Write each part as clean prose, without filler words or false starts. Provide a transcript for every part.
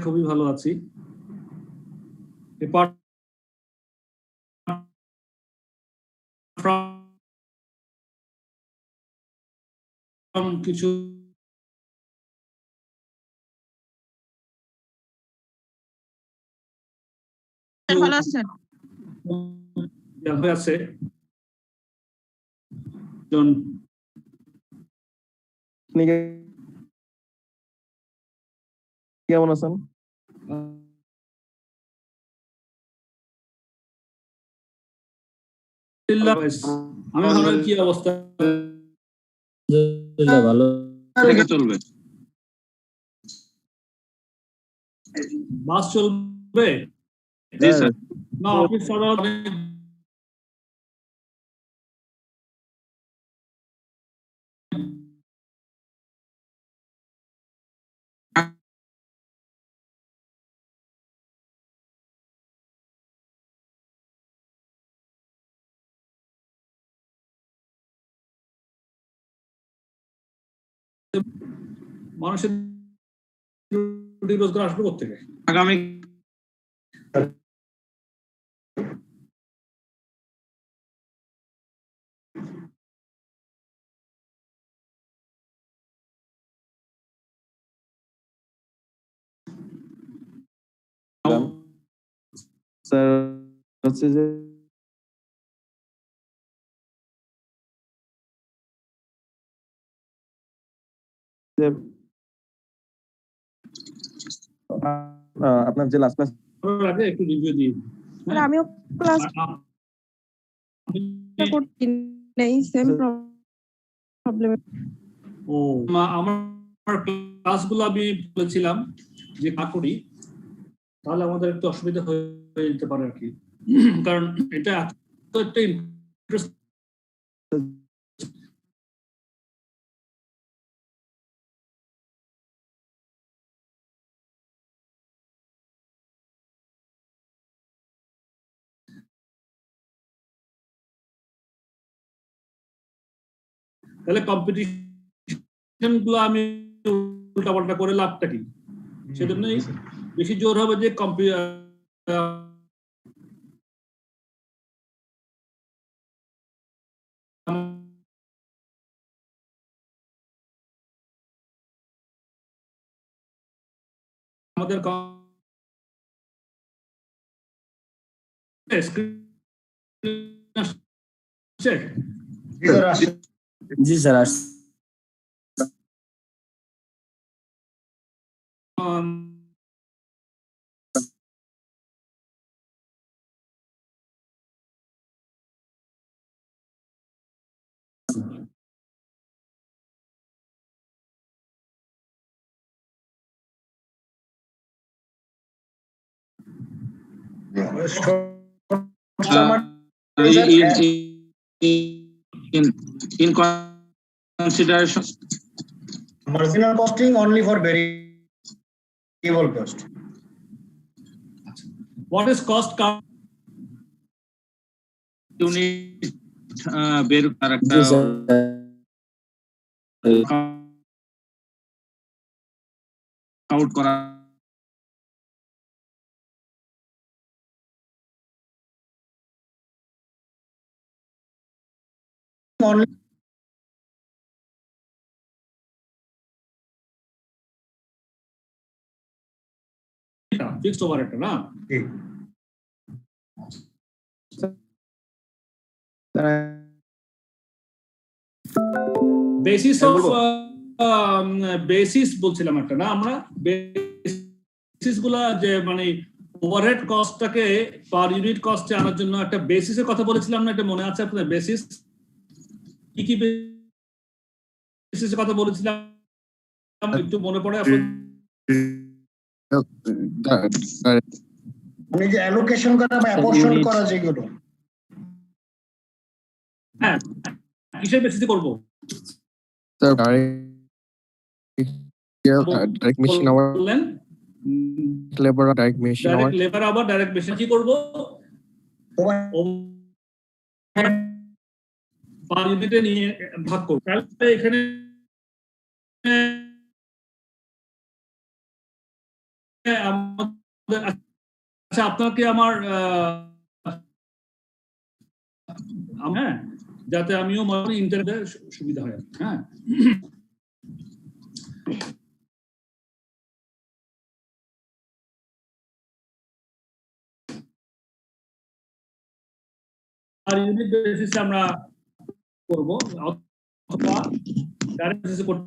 খুবই ভালো আছি। কিছু ভালো আছেন? আছে কেমন আছেন? আমি ভালো, কি অবস্থা? ভালো থেকে চলবে। বাস চলবে? জি স্যার। না, অফিস সাধারণত মানুষের রোজগার আসবে কোথেকে? আগামী স্যার হচ্ছে যে আপনার যে লাস্ট ক্লাস আগে একটু রিভিউ দিই। আমিও ক্লাস করতে নেই, সেম প্রবলেম। ও আমার ক্লাসগুলো আমি বলেছিলাম যে না করি, তাহলে আমাদের একটু অসুবিধা হয়ে যেতে পারে আর কি, কারণ এটা এত একটা ইন্টারেস্ট। তাহলে কম্পিটিশন গুলো আমি উল্টাপাল্টা করে লাভটা কি? সেজন্যই বেশি জোর হবে যে আমাদের জি স্যার আসছে। in consideration marginal costing only for variable cost. What is cost count? unit বের করার একটা আউট করা Only fixed over এটা না? বেসিস অফ বেসিস বলছিলাম একটা না, আমরা বেসিস গুলা যে মানে ওভারহেড কস্টটাকে পার ইউনিট কস্টে আনার জন্য একটা বেসিসের কথা বলেছিলাম না? এটা মনে আছে আপনাদের? বেসিস কি কি বেসিসের কথা বলেছিলাম একটু মনে পড়ে আপনাদের? মানে যে অ্যালোকেশন করা বা অ্যাপরশন করা যেগুলো। হ্যাঁ, কিসের বেসিসে করব? স্যার ডাইরেক্ট মেশিন আওয়ার বললেন labour direct machine hour labour আবার ডাইরেক্ট মেশিন কি করব? পার ইউনিটে নিয়ে ভাগ করব, তাহলে এখানে আমাদের, আচ্ছা আপনাকে আমার হ্যাঁ, যাতে আমিও মনে ইন্টারনেটে সুবিধা হয়, হ্যাঁ। আর ইউনিট বেসিসে আমরা করব, অথবা ডাইরেক্ট বেসিসে করব,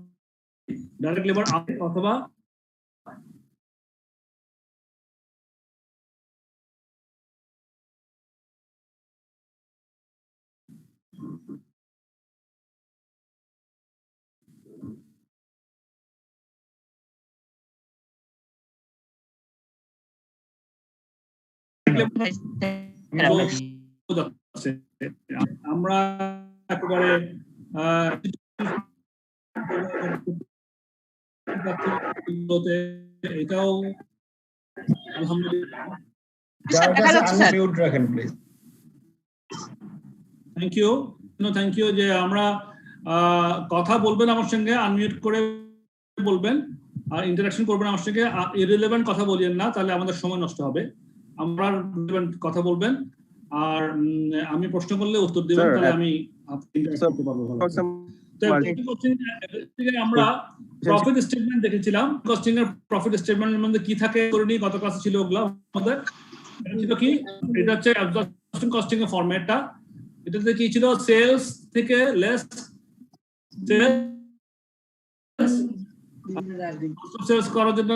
ডাইরেক্ট লেবার অথবা আমরা একেবারে এটাও আলহামদুলিল্লাহ। আনমিউট রাখেন please. Thank you, thank you যে আমরা কথা বলবেন আমার সঙ্গে, আনমিউট করে বলবেন, আর ইন্টারাকশন করবেন আমার সঙ্গে। ইররিলেভেন্ট কথা বলিয়েন না, তাহলে আমাদের সময় নষ্ট হবে। আমরা কথা বলবেন, আর আমি প্রশ্ন করলে উত্তর দিবেন, তাহলে আমি করতে পারবো। আমরা প্রফিট স্টেটমেন্ট দেখেছিলাম, কস্টিং এর প্রফিট স্টেটমেন্টের মধ্যে কি থাকে করে নিয়ে গত ক্লাসে ছিল ওগুলা আমাদের ছিল কি, এটা হচ্ছে অ্যাবজর্পশন কস্টিং এর ফরম্যাটটা। এটাতে কি ছিল, সেলস থেকে লেস সেলস করার জন্য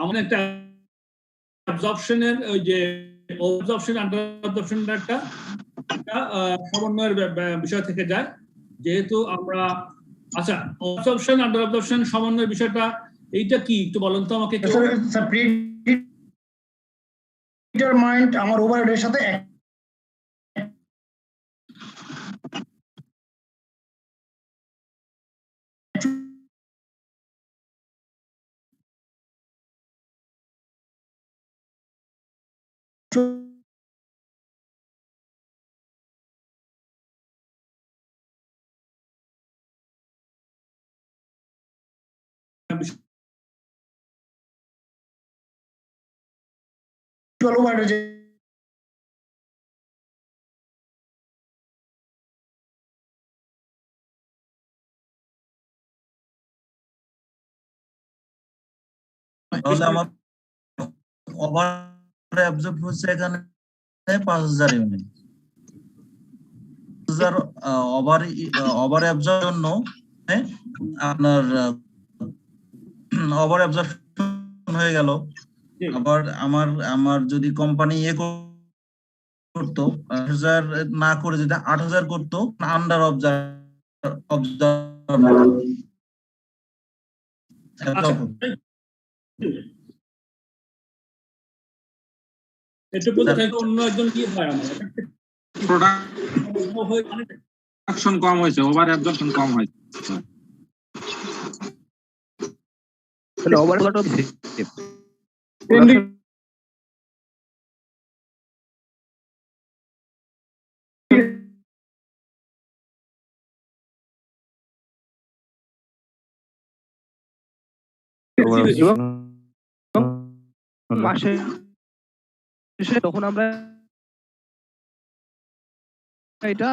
আমাদের একটা অ্যাবজর্পশনের ওই যে অবজর্পশন আন্ডার অবজর্পশন একটা সমন্বয়ের বিষয় থেকে যায়, যেহেতু আমরা আচ্ছা অবজর্পশন আন্ডার অবজর্পশন সমন্বয়ের বিষয়টা এইটা কি একটু বলেন তো আমাকে। ডিটারমাইন্ড আমার ওভারহেডের সাথে তাহলে আমার ওভার অ্যাবজর্ব হচ্ছে এখানে 5000 ইউনিট। ওভার অ্যাবজর্ব জন্য আপনার ওভার অ্যাবজর্পশন হয়ে গেল। আবার আমার যদি কোম্পানি করতো 8000 না করে যদি 8000 করতো, আন্ডার একটু বলতে চাই, অন্য একজন কি হয়, আমার প্রোডাকশন কম হয়েছে, ওভার অ্যাবজর্পশন কম হয়েছে। ওভারগুলোটা মাসে শেষে তখন আমরা এটা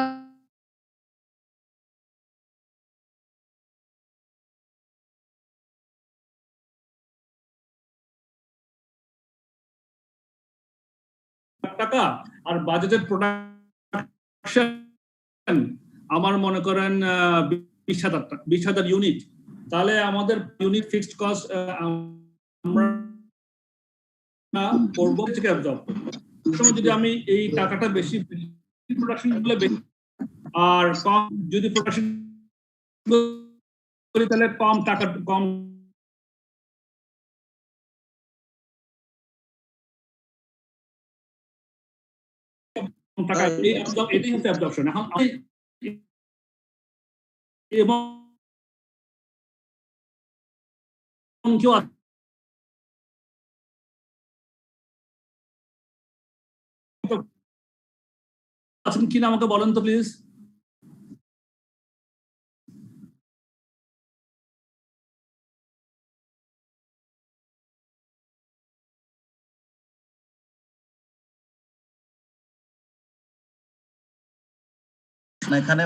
টাকা আর বাজেটের প্রোডাকশন আমার মনে করেন 20,000 ইউনিট, তাহলে আমাদের ইউনিট ফিক্সড কস্ট আমরা করব থেকে অ্যাবজর্ব করব। যদি আমি এই টাকাটা বেশি প্রোডাকশন গুলো বেশি আর কম যদি প্রোডাকশন করি, তাহলে কম টাকা কম টাকা, এটাই হচ্ছে অ্যাবজর্পশন। এখন এবং কেউ আছেন কিনা আমাকে বলেন তো প্লিজ। এখানে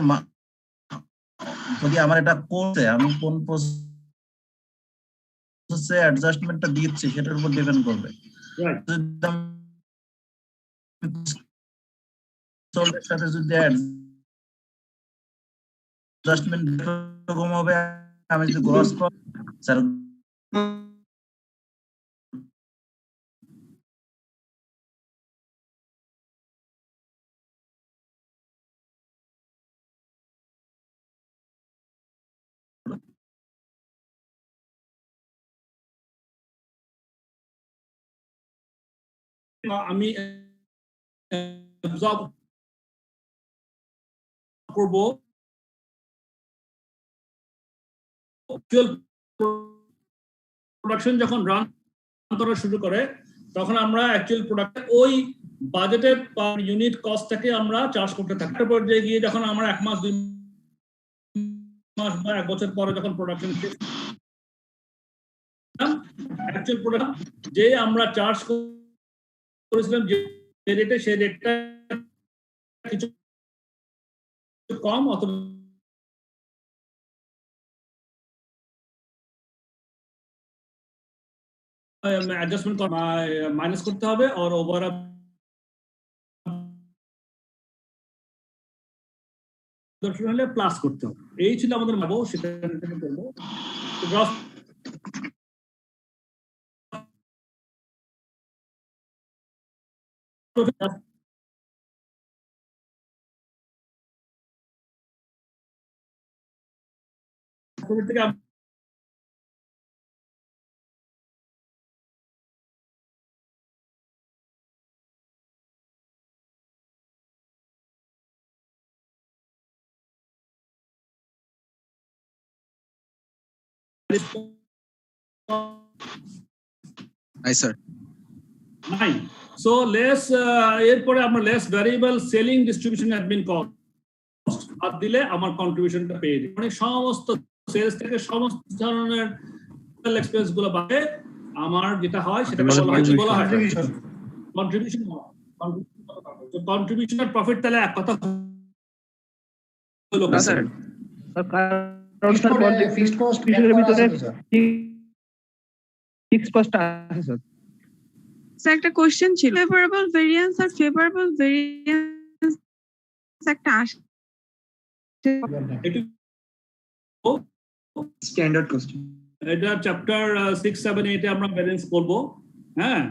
যদি আমার এটা কোর্সে আমি কোন প্রসেসে অ্যাডজাস্টমেন্টটা দিচ্ছি সেটার উপর ডিপেন্ড করবে। এর সাথে যদি অ্যাডজাস্টমেন্ট এরকম হবে, আমি যদি গ্রস স্যার আমি করব প্রোডাকশন যখন রান করা শুরু করে তখন আমরা অ্যাকচুয়াল প্রোডাক্ট ওই বাজেটের পার ইউনিট কস্টটাকে আমরা চার্জ করতে থাকি। পর্যায়ে গিয়ে যখন আমরা 1 মাস 2 মাস বা 1 বছর পরে যখন প্রোডাকশন শেষ, অ্যাকচুয়াল প্রোডাক্ট যে আমরা চার্জ করেছিলাম যে রেটে, সেই রেটটা কিছু কম অথবা অ্যাডজাস্টমেন্ট মাইনাস করতে হবে আর ওভার হলে প্লাস করতে হবে। এই ছিল আমাদের ভাবো, সেটা করবো। থেকে sir. Nine. So less এরপরে আমরা less variable selling distribution admin cost আর দিলে আমার কন্ট্রিবিউশনটা পেয়ে যাবে। মানে সমস্ত সেলস থেকে সমস্ত ধরনের এক্সপেন্স গুলো বাদে আমার যেটা হয় সেটা বলা হয় কন্ট্রিবিউশন। কন্ট্রিবিউশন আর প্রফিট তাহলে এক কথা হলো স্যার কারণ স্যার ফিক্সড কস্ট এর ভিতরে ফিক্সড কস্ট আছে স্যার। স্যার একটা কোশ্চেন ছিল, ফেভারেবল ভেরিয়েন্স আর ফেভারেবল ভেরিয়েন্স একটা আসে স্ট্যান্ডার্ড কস্ট, এটা চ্যাপ্টার 6, 7, 8 এ আমরা ব্যালেন্স করব। হ্যাঁ,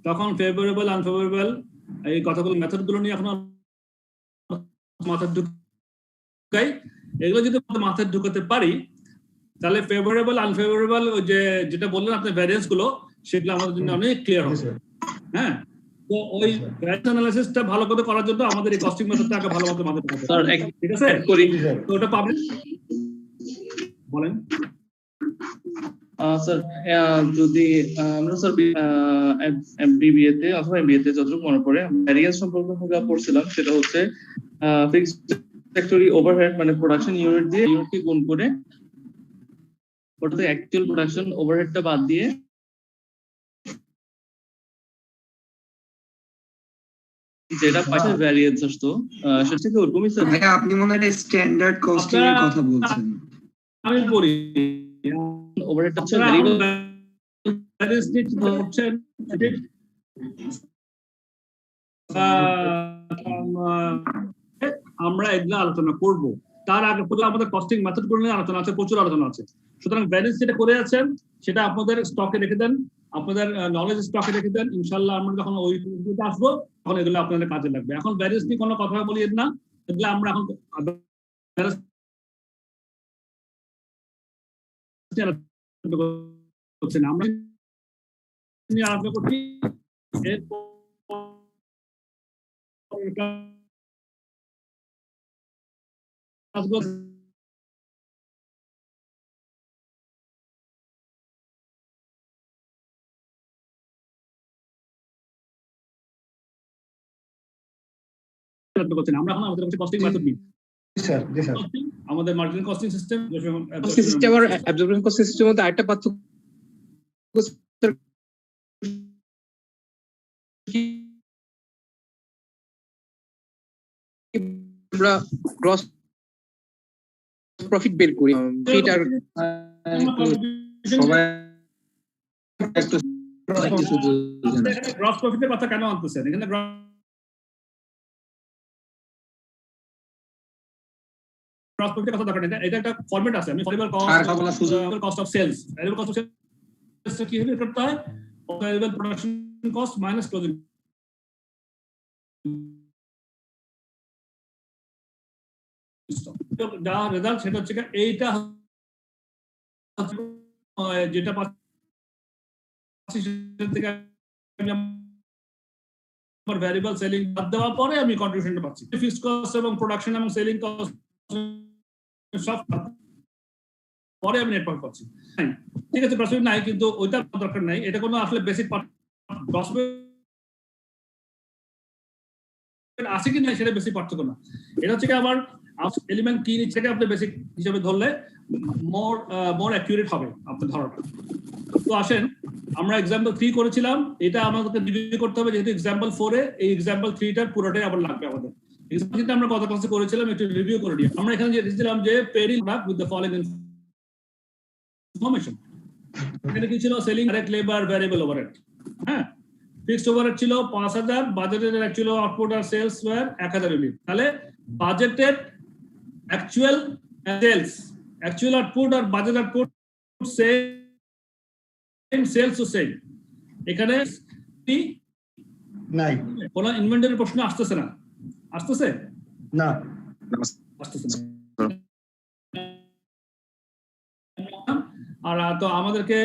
তখন ফেভারেবল আনফেভারেবল এই কথাগুলো মেথড গুলো নিয়ে এখন মাথায় ঢুকাই। এগুলো যদি মাথায় ঢুকাতে পারি তাহলে ফেভারেবল আনফেভারেবল ওই যে যেটা বললেন আপনি ভ্যারিয়েন্স গুলো, সেগুলো আমাদের জন্য অনেক ক্লিয়ার হবে। হ্যাঁ, তো ওই ভ্যারিয়েন্স অ্যানালাইসিসটা ভালো করে করার জন্য আমাদের এই কস্টিং মেথডটা আগে ভালো মতো মাথায় ঢুকাতে হবে। ঠিক আছে, তো ওটা পাবলিক বলেন স্যার। যদি আমরা স্যার এমবিবিএ তে অথবা এমবিএ তে যতটুকু মনে পড়ে ভ্যারিয়েন্স সম্পর্কে আমরা পড়ছিলাম, সেটা হচ্ছে ফিক্সড ফ্যাক্টরি ওভারহেড মানে প্রোডাকশন ইউনিট দিয়ে ইউনিটকে গুণ করে ওটা থেকে অ্যাকচুয়াল প্রোডাকশন ওভারহেডটা বাদ দিয়ে যেটা পাইছে ভ্যারিয়েন্স আসতো, সেটা থেকে ওরকমই স্যার। ভাই আপনি মনে হয় স্ট্যান্ডার্ড কস্টিং এর কথা বলছেন। আমি বলি ওভারহেড হচ্ছে ভ্যারিয়েবল আমরা এগুলো আলোচনা করব। তার আগে আমাদের কস্টিং মেথড গুলো নিয়ে আলোচনা আছে, প্রচুর আলোচনা আছে। সুতরাং ব্যালেন্স যেটা করে আছেন সেটা আপনাদের স্টকে রেখে দেন, আপনাদের নলেজ স্টকে রেখে দেন। ইনশাল্লাহ আমরা যখন ওই আসবো তখন এগুলো আপনাদের কাজে লাগবে। এখন ব্যালেন্স নিয়ে কোনো কথা বলিয়েন না, এগুলো আমরা এখন আমরা আলোচনা করছি। করছেন আমরা এখন আমাদের কাছে কস্টিং মেথড নিই স্যার জি স্যার আমাদের মার্জিনাল কস্টিং সিস্টেম সিস্টেম আর অ্যাবজর্বেশন কস্ট সিস্টেমের মধ্যে আরেকটা পার্থক্য আমরা গ্রস প্রফিট বের করি ফিটার সবাই একটু গ্রস প্রফিটের কথা কেন আনতেছেন এখানে গ্রস প্রফিটের কথা দরকার নেই এটা একটা ফরম্যাট আছে আমি variable cost of sales variable cost of sales কি হবে করতে হয় variable production cost minus closing যা রেজাল্ট সেটা হচ্ছে এইটা যেটা পাচ্ছি থেকে আমার ভ্যারিয়েবল সেলিং বাদ দেওয়ার পরে আমি কন্ট্রিবিউশনটা পাচ্ছি ফিক্সড কস্ট এবং প্রোডাকশন এবং সেলিং কস্ট সব পরে আমি নেট প্রফিট পাচ্ছি ঠিক আছে প্রফিট নাই কিন্তু ওইটা দরকার নাই এটা কোনো আসলে বেসিক গ্রস আছে কি না সেটা বেশি পার্থক্য না এটা হচ্ছে কি আমার এলিমেন্ট কি নিচ্ছে আপনি বেসিক হিসেবে ধরলে মোর অ্যাকুরেট হবে আপনার ধারণা তো আসেন আমরা एग्जांपल 3 করেছিলাম এটা আমাদেরকে রিভিউ করতে হবে যেহেতু एग्जांपल 4 এ এই एग्जांपल 3 টার পুরোটাই আবার লাগবে আমাদের এক্সাম্পল আমরা কত ক্লাসে করেছিলাম একটু রিভিউ করে দিই আমরা এখানে যে দিয়েছিলাম যে Perry product with the following information এখানে কি ছিল selling direct labour variable overhead হ্যাঁ ফিক্সড ওভারহেড ছিল 5000 বাজেটেড অ্যাকচুয়াল আউটপুট আর সেলস ওয়্যার 1000 ইউনিট তাহলে budgeted actual sales actual output আর budget output same sales too same এখানে কি নাই কোন ইনভেন্টরি প্রশ্ন আসতেছে না আসতেছে না আসতেছে না আর তো আমাদেরকে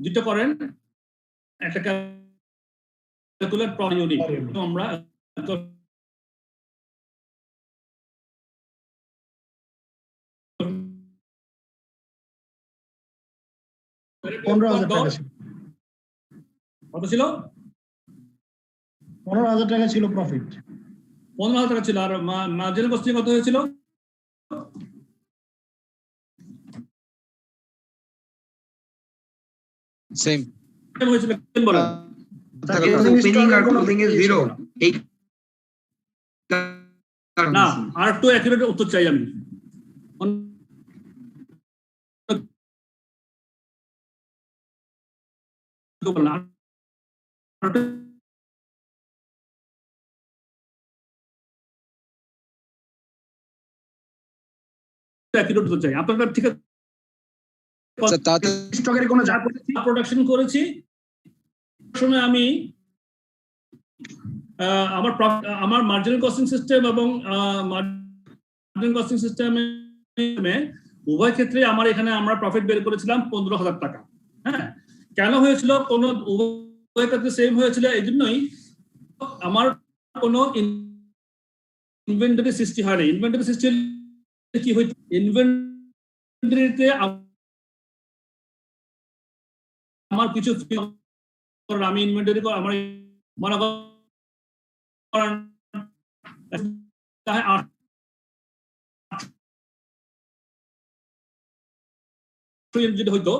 যেটা করেন একটা ক্যালকুলেট পার ইউনিট আমরা 15,000 টাকা ছিল কত ছিল 15,000 টাকা ছিল প্রফিট 15,000 টাকা ছিল আর মার্জিনাল কস্টিং কত হয়েছিল সেম হয়েছিল কেন বলেন ওপেনিং আর ক্লোজিং এর জিরো এই না আর একটু অ্যাকুরেট উত্তর চাই আমি অ্যাকুরেট উত্তর চাই আপনারা ঠিক আছে স্টকের কোনো যা প্রোডাকশন করেছি সময় আমি আমার মার্জিনাল কস্টিং সিস্টেম এবং মার্জিনাল কস্টিং সিস্টেমে উভয় ক্ষেত্রে আমার এখানে আমরা প্রফিট বের করেছিলাম 15,000 টাকা হ্যাঁ কেন হয়েছিল কোন উভয় ক্ষেত্রে সেম হয়েছিল এই জন্যই আমার কোনো ইনভেন্টরি সৃষ্টি হয়নি ইনভেন্টরি সৃষ্টি কি হয়েছে ইনভেন্টরিতে আমার কিছু আমি ইনভেন্টরি আমার মনে করেন যদি হইতো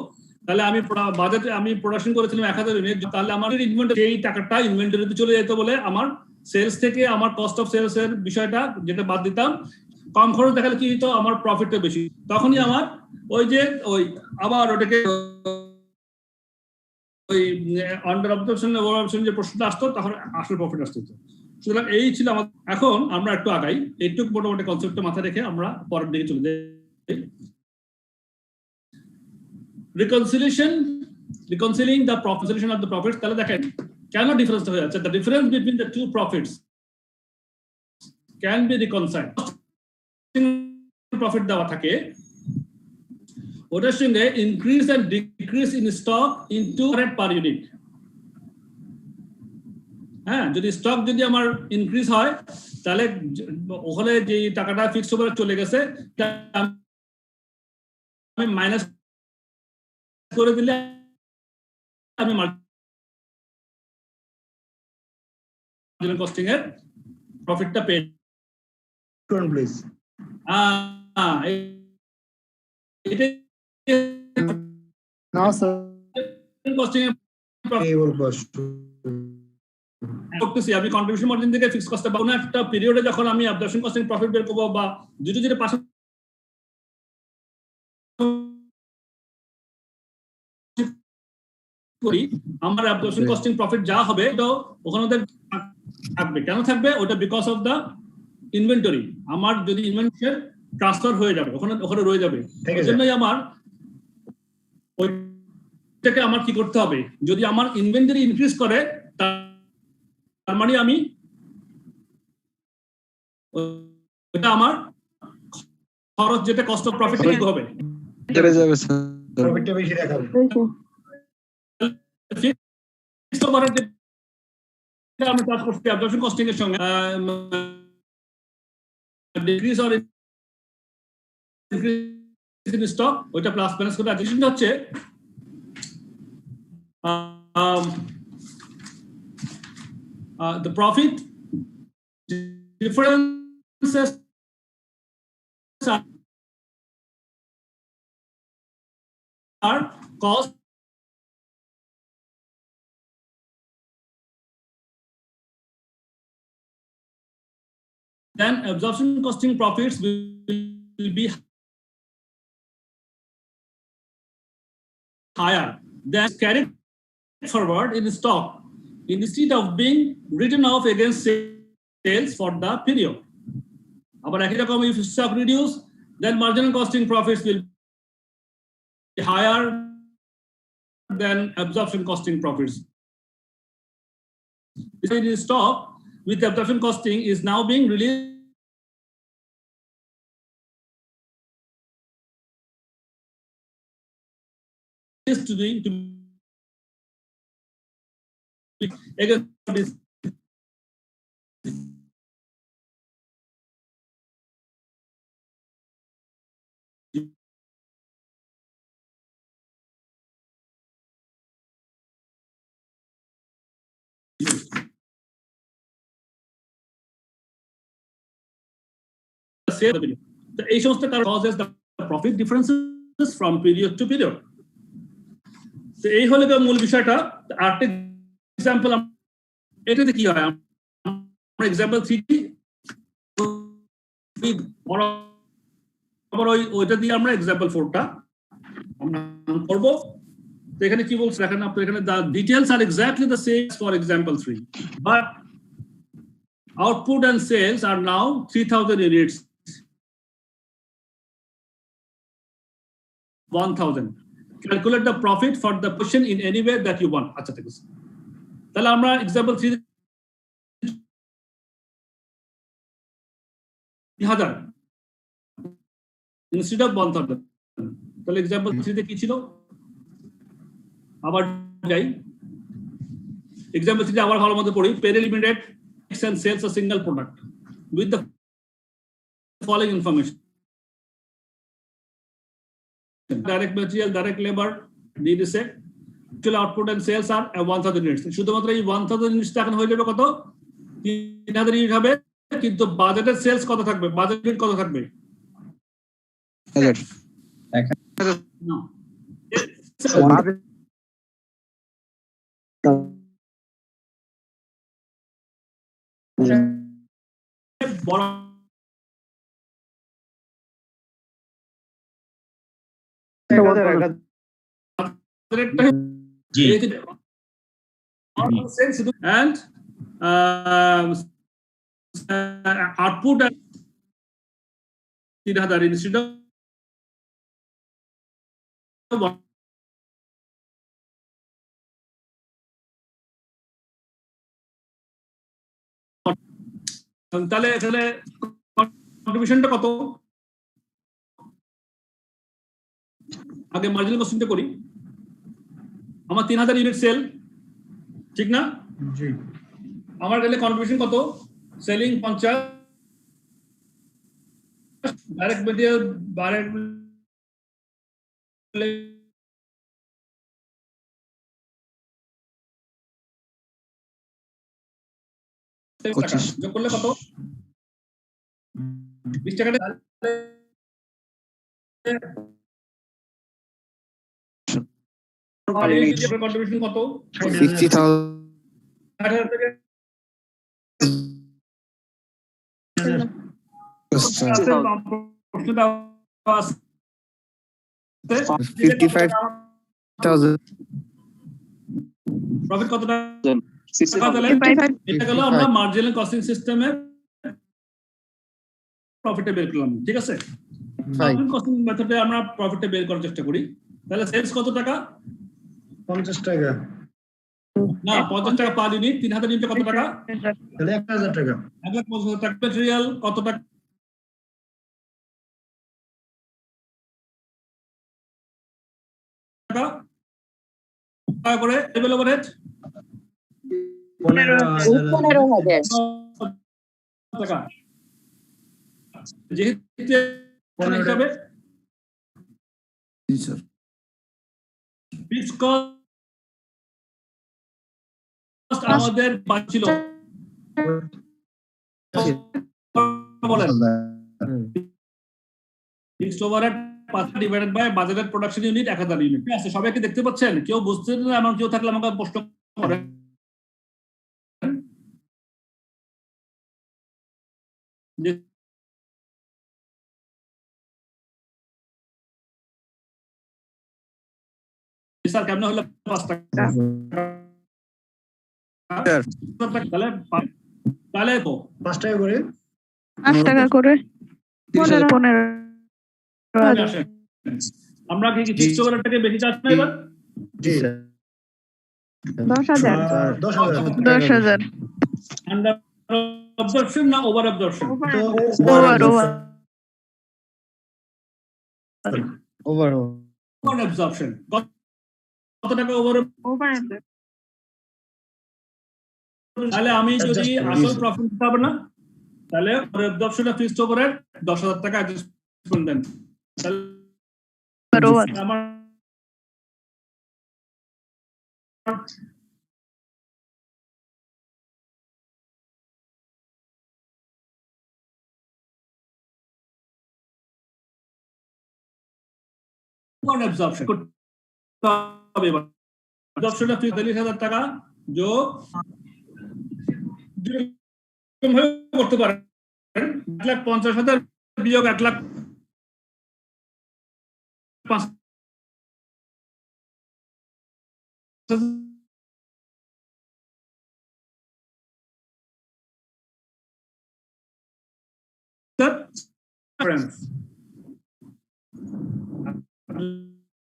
তাহলে আমি বাজেটে আমি প্রোডাকশন করেছিলাম 1000 ইউনিট তাহলে আমার ইনভেন্টরি এই টাকাটা ইনভেন্টরিতে চলে যেত বলে আমার সেলস থেকে আমার কস্ট অফ সেলস এর বিষয়টা যেটা বাদ দিতাম কম খরচ দেখালে কি হতো আমার প্রফিটটা বেশি তখনই আমার ওই যে ওই আবার ওটাকে ওই আন্ডার অবজারভেশন ওভার অবজারভেশন যে প্রশ্নটা আসতো তখন আসল প্রফিট আসতো সুতরাং এই ছিল আমাদের এখন আমরা একটু আগাই এইটুকু মোটামুটি কনসেপ্টটা মাথায় রেখে আমরা পরের দিকে চলে যাই reconciling the reconciliation of the profits তাহলে দেখেন কেন ডিফারেন্স হয়ে যাচ্ছে the difference between the two profits can be reconciled profit দেওয়া থাকে ওটার সঙ্গে increase and decrease in stock into rate per unit হ্যাঁ, যদি স্টক যদি আমার ইনক্রিজ হয় তাহলে ওখানে যে টাকাটা ফিক্সড ওভারে চলে গেছে আমি মাইনাস করে দিলে আমি মার্জিনাল কস্টিং এর প্রফিটটা পেয়ে প্লিজ এটা না স্যার কস্টিং এর টেবল কস্ট করতেছি আমি কন্ট্রিবিউশন মার্জিন থেকে ফিক্সড কস্টে বা কোনো একটা পিরিয়ডে যখন আমি অ্যাবজর্পশন কস্টিং প্রফিট বের করব বা দুটো যেটা পাশে করি আমার অ্যাবজর্পশন কস্টিং প্রফিট যা হবে তো ওখানে ওদের থাকবে। কেন থাকবে? ওটা বিকজ অফ দা ইনভেন্টরি। আমার যদি ইনভেন্টরি ট্রান্সফার হয়ে যাবে ওখানে রয়ে যাবে, এই জন্যই আমার ওইটাকে আমার কি করতে হবে, যদি আমার ইনভেন্টরি ইনক্রিজ করে তার মানে আমি এটা আমার খরচ যেটা কস্ট অফ প্রফিট থেকে হবে প্রফিটটা বেশি দেখাবে। ফিক্সড ওভারহেড যেটা আমরা চার্জ করছি অ্যাবজর্পশন কস্টিং এর সঙ্গে decrease or increase in stock ওইটা প্লাস মাইনাস করে অ্যাডিশনটা হচ্ছে the profit differences are cost then absorption costing profits will be higher than carried forward in stock instead of being written off against sales for the period. But if stock reduce, then marginal costing profits will be higher than absorption costing profits. In stock with absorption costing is now being released to be against this save the video. The এই সমস্ত কারণ causes the profit differences from period to period. তো এই হলো মূল বিষয়টা। আরেকটা example এটাতে কি হয়, আমরা এক্সাম্পল 3 আবার ওইটা দিয়ে আমরা এক্সাম্পল 4টা আমরা করব। তো এখানে কি বলছে দেখেন আপনি, এখানে the details are exactly the same for example 3 but output and sales are now 3000 units 1000. Calculate the profit for the position in any way that you want. আচ্ছা ঠিক আছে, তাহলে আমরা এক্সাম্পল 3 3000 ইনস্টেড অফ 1000। তাহলে এক্সাম্পল 3 তে কি ছিল, আবার যাই এক্সাম্পল 3 আবার ভালো মতো পড়ি। Perry Limited makes and sells a single product with the following information: direct material, direct labor, DDC, actual output and sales are 1000 units. শুধুমাত্র এই 1000 ইউনিটস এখন হয়ে যাবে কত, 3000 ইউনিট হবে, কিন্তু বাজেটের সেলস কত থাকবে, বাজেট ইউনিট কত থাকবে, 1000 না বড় and output and 3000 instead of তাহলে এখানে কন্ট্রিবিউশনটা কত, আগে মার্জিনাল কস্টিংটা করি। আমার 3000 ইউনিট সেল, ঠিক না? জি আমার গেলে কন্ট্রিবিউশন কত? সেলিং 50, ডাইরেক্ট মেটেরিয়াল যোগ করলে কত? 20 টাকা। কন্ট্রিবিউশন কত? 60,000 60,000 থেকে 55,000 প্রফিট কত টাকা? 55. এটা গেল আমরা মার্জিনাল কস্টিং সিস্টেমে প্রফিটে বের করলাম, ঠিক আছে? মার্জিনাল কস্টিং মেথডে আমরা প্রফিটে বের করার চেষ্টা করি। তাহলে সেলস কত টাকা? 50 টাকা। না, 50 টাকা পার ইউনিট। 3000 ইউনিটে কত টাকা? তাহলে 1000 টাকা। 1,50,000 টাকা। ম্যাটেরিয়াল কত টাকা? টাকা করে লেভেল ওভারহেড 15,000 টাকা। যেহেতু হিসাবে জি স্যার। ফিক্সড কস্ট আমাদের বাঁচছিল বলেন ফিক্সড ওভারহেড 5 ডিভাইডেড বাই বাজারের প্রোডাকশন ইউনিট 1000 ইউনিট। ঠিক আছে, সবাই কি দেখতে পাচ্ছেন? কেউ বুঝছেন না? এমন কেউ থাকলে আমাকে প্রশ্ন করেন। স্যার কেমন হলো 5 টাকা? তাহলে তো 5 টাকা করে। 8 টাকা করে 15,000. আমরা কি ফিক্সড ওভারহেডটাকে বেশি চাচ্ছি না এবার? জি 10,000. 10,000 10,000. আন্ডার অবজর্পশন না ওভার অবজর্পশন? Over. ওভার অবজর্পশন। কত টাকা ওভার? তাহলে আমি যদি আসল প্রফিট দিতে হবে না, তাহলে ওভার অবজর্পশন অফ ফিক্সড ওভারহেড 10,000 টাকা অ্যাডজাস্টমেন্ট দেন। তাহলে আমার অ্যাবজর্পশন করতে হবে। এবার অ্যাবজর্পশনটা 43,000 টাকা যোগ করতে পারেন 1,50,000 বিয়োগ 1,05,000 friends.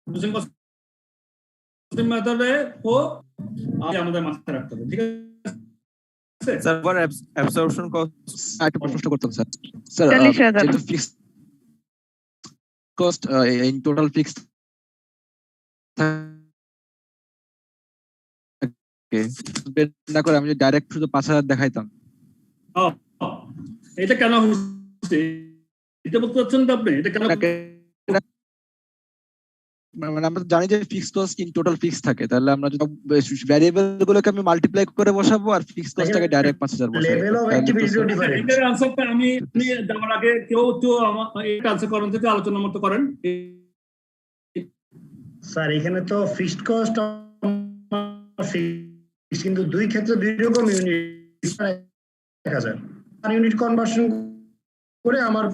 Using costing method ও আমাদের মাথায় রাখতে হবে, ঠিক আছে? স্যার ফর অ্যাবসর্পশন কস্ট একটা প্রশ্ন করতাম স্যার। স্যার 40,000. যেহেতু fixed cost in total fixed না করে আমি যদি ডাইরেক্ট শুধু 5,000 দেখাইতাম, এটা কেন হচ্ছে? এটা বলতে চাচ্ছেন তো আপনি? এটা কেন? মানে আমরা জানি যে fixed cost in total fix থাকে, তাহলে আমরা যদি ভ্যারিয়েবল গুলোকে আমি মাল্টিপ্লাই করে বসাবো আর ফিক্সড কস্টটাকে ডাইরেক্ট 5,000 বসাবো। Level of activity different. এটার আনসারটা আমি যাওয়ার আগে কেউ এটা আনসার করেন থেকে আলোচনা মতো করেন। স্যার এখানে তো ফিক্সড কস্ট কিন্তু দুই ক্ষেত্রে দুই রকম ইউনিট 1000 আর ইউনিট কনভার্সন করে আমার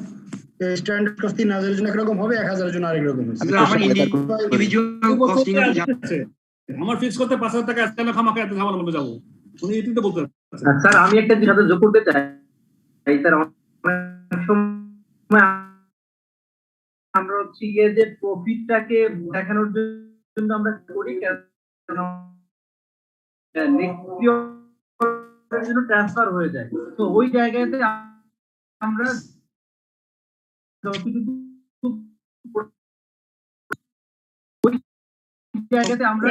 স্ট্যান্ডার্ড কস্ট 3,000 এর জন্য একরকম হবে, 1,000 এর জন্য আরেক রকম হবে। আমার ইন্ডিভিজুয়াল কস্টিং এর আমার ফিক্স করতে 5,000 টাকা আজকে না খামাকে এত ঝামেলার মধ্যে যাবো। উনি এটাই তো বলতে চাচ্ছেন। স্যার আমি একটা জিনিস সাথে যোগ করতে চাই স্যার। অনেক সময় আমরা হচ্ছে যে প্রফিটটাকে দেখানোর জন্য আমরা করি কেন নেক্সট ইয়ারের জন্য ট্রান্সফার হয়ে যায়। তো ওই জায়গাতে আমরা ওই জায়গাতে আমরা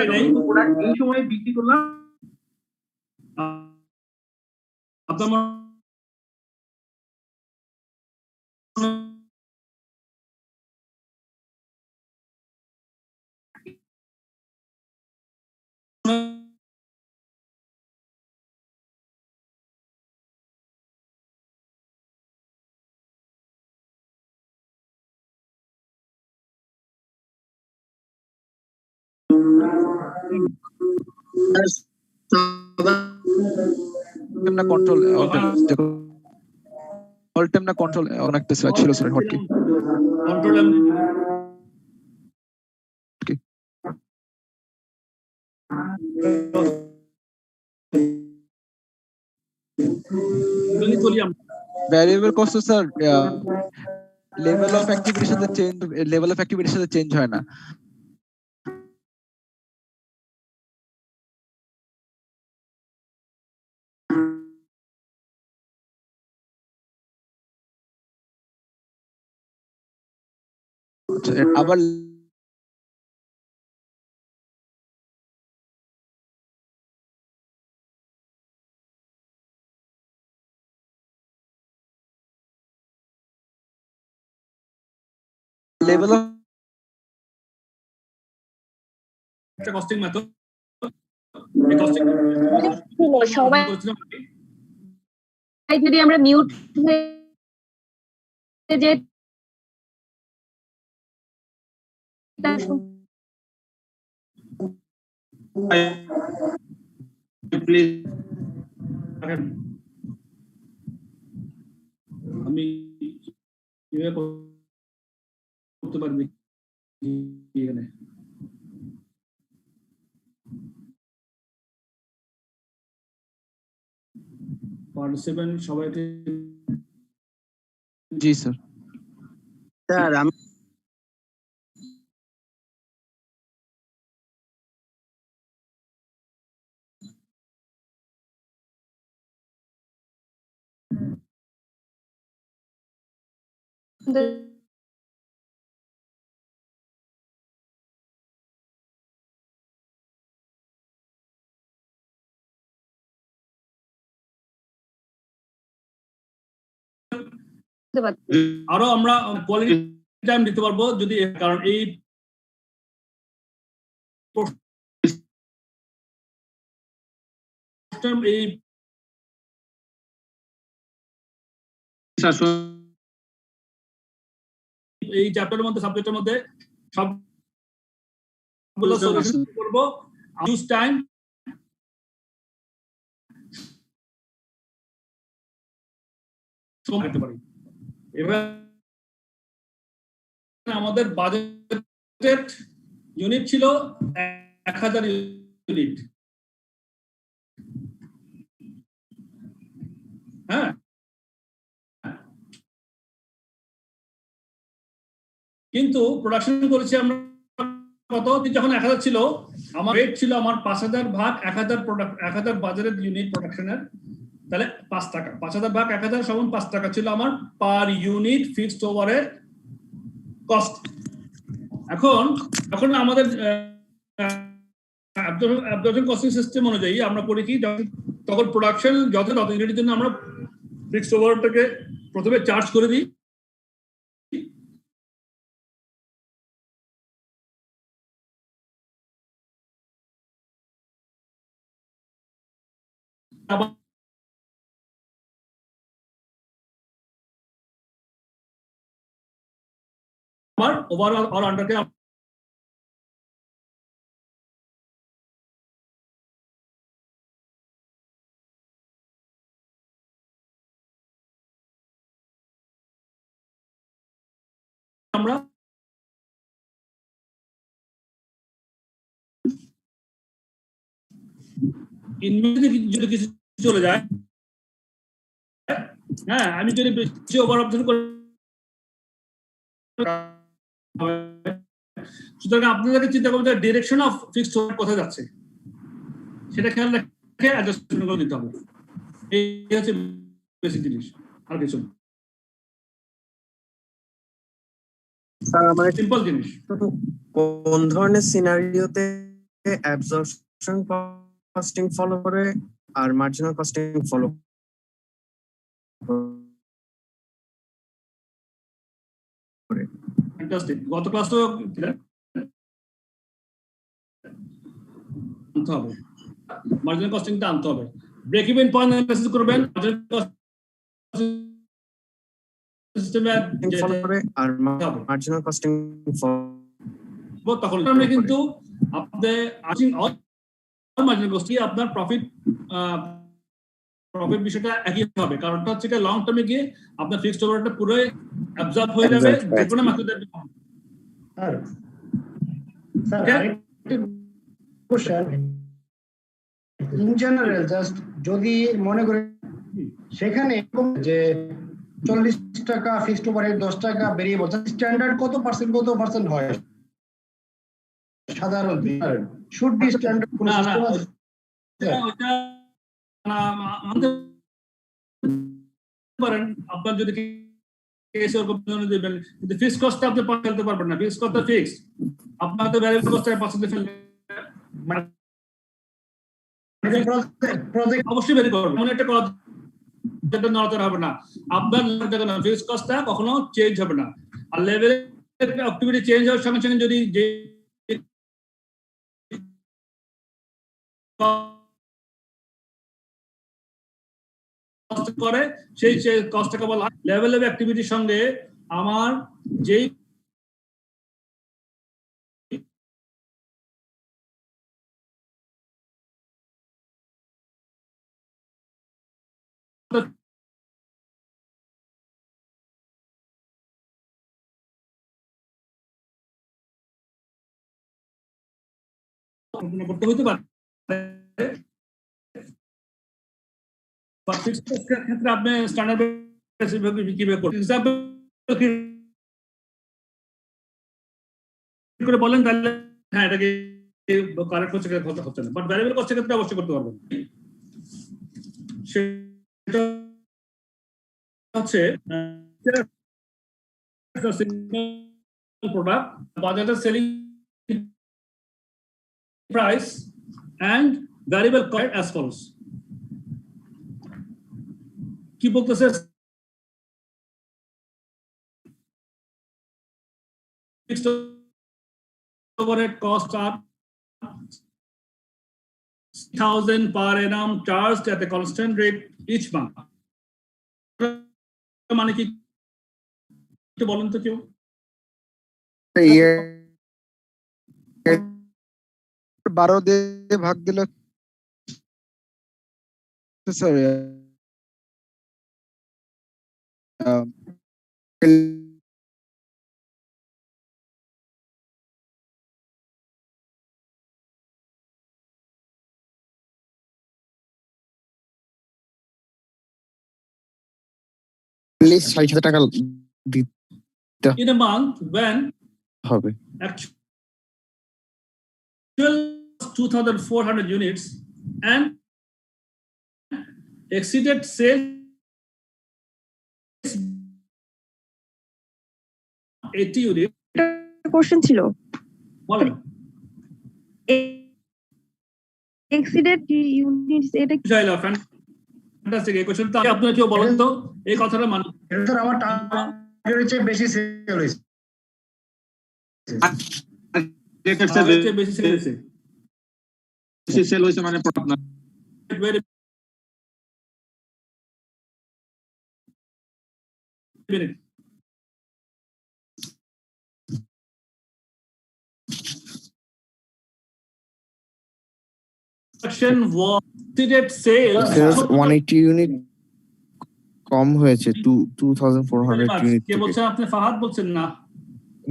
প্রোডাক্ট এই সময় বিক্রি করলাম আপনার না কন্ট্রোল অল টাইম না কন্ট্রোল অনেকটা স্লাইড ছিল স্যার হটকি control variable cost sir level of অ্যাক্টিভিটির সাথে চেঞ্জ হয় না। আচ্ছা আবার লেভেল অফ একটা কস্টিং মেথড এই কস্টিং সবাই যদি আমরা মিউট হয়ে যে প্লিজ আমি কিভাবে করতে পারবি এখানে পার্টিসিপেন্ট সবাইকে জি স্যার স্যার আমি আরো আমরা কোয়ালিটি টাইম দিতে পারবো যদি, কারণ এই এই চ্যাপ্টারের মধ্যে সাবজেক্টের মধ্যে সবগুলো সলিউশন করব। ইউজ টাইম করতে পারি। এবার আমাদের বাজেট ইউনিট ছিল 1000 ইউনিট। হ্যাঁ, কিন্তু প্রোডাকশন করেছি আমরা কত, যখন 1000 ছিল আমার রেট ছিল আমার 5000 ভাগ 1000 প্রোডাক্ট 1000 বাজারের ইউনিট প্রোডাকশনের, তাহলে 5 টাকা। 5000 ভাগ 1000 সমান 5 টাকা ছিল আমার পার ইউনিট ফিক্সড ওভারের কস্ট। এখন আমাদের অ্যাবজর্পশন কস্টিং সিস্টেম অনুযায়ী আমরা করি কি, তখন প্রোডাকশন যত ইউনিটের জন্য আমরা ফিক্সড ওভারটাকে প্রথমে চার্জ করে দিই, আমার ওভারঅল অর আন্ডারকে আমরা ইনভেন্টরি যদি কিছু চলে যায়, হ্যাঁ আমি যদি বেশি ওভার অবজেকশন করি, সুতরাং আপনাদেরকে চিন্তা করতে হবে ডিরেকশন অফ ফিক্সড ওভার কোথায় যাচ্ছে সেটা খেয়াল রেখে অ্যাডজাস্টমেন্ট করে দিতে হবে। এই হচ্ছে বেসিক জিনিস, আর কিছু না, সিম্পল জিনিস। কোন ধরনের সিনারিওতে অ্যাবজর্পশন কস্টিং ফলো করে আর মার্জিনাল কস্টিং ফলো ফ্যান্টাস্টিক। গত ক্লাসেও আনতে হবে, মার্জিনাল কস্টিংটা আনতে হবে। ব্রেক ইভেন পয়েন্ট অ্যানালাইসিস করবেন, মার্জিনাল কস্টিং সিস্টেমে ফলো করে আর মার্জিনাল কস্টিং তখন আমরা কিন্তু আপনাদের মার্জিনাল কস্টিং আপনার প্রফিট বিষয়টা একই হবে, কারণটা হচ্ছে লং টার্মে গিয়ে আপনার ফিক্সড ওভারহেডটা পুরোই অ্যাবজর্ব হয়ে যাবে যে কোনো মার্কেটের। Sir question in general just যদি মনে করে সেখানে যে 40 টাকা ফিক্সড ওভারহেড 10 টাকা ভেরিয়েবল স্ট্যান্ডার্ড কত পার্সেন্ট হয় সাধারণত শুড বি স্ট্যান্ডার্ড কোন সিস্টেম আছে? পারেন আপনার যদি কেস ওরকম দিবেন, কিন্তু ফিক্সড কস্টটা আপনি ফেলতে পারবেন না, ফিক্সড কস্টটা ফিক্সড, আপনার তো ভ্যারিয়েবল কস্টটা পার্সেন্টে ফেলতে প্রজেক্ট অবশ্যই বের করবেন। এমন একটা কথা যেটা নড়াচড়া হবে না, আপনার ফিক্সড কস্টটা কখনো চেঞ্জ হবে না। আর লেভেল অ্যাক্টিভিটি চেঞ্জ হওয়ার সঙ্গে সঙ্গে যদি যে করে সেই কস্টটাকে বলা হয় লেভেল অফ অ্যাক্টিভিটির সঙ্গে আমার যেই করতে হতে পারে। ক্ষেত্রে আপনি স্ট্যান্ডার্ড কিভাবে করবেন এক্সাম্পল করে বলেন, তাহলে হ্যাঁ এটাকে কারেক্ট হচ্ছে না, বাট ভ্যারিয়েবল কস্টের ক্ষেত্রে অবশ্যই করতে পারবেন। সেটা হচ্ছে প্রোডাক্ট বাজারের selling price and variable cost as follows. কি বলতেছে fixed overhead costs are 6,000 per annum charged at a constant rate each month. মানে কি একটু বলেন তো কেউ? 12 দিয়ে ভাগ দিলে স্যার প্লিজ ৬০০০ টাকা দিতে In a month when হবে actual 2,400 units and exceeded sales 80 units. Question ছিল বলেন এক্সিডেড ইউনিটস এটা কি? জয়লা ফ্যান্টাস্টিক। এই কোশ্চেনটা আপনারা কেউ বলেন তো এই কথাটা মানে স্যার আমার টার্গেটের চেয়ে বেশি সেল হয়েছে, বেশি সেল হয়েছে, বেশি সেল হয়েছে মানে আপনার সেলস 180 ইউনিট কম হয়েছে 2400 ইউনিট কে বলছেন? আপনি ফাহাদ বলছেন? না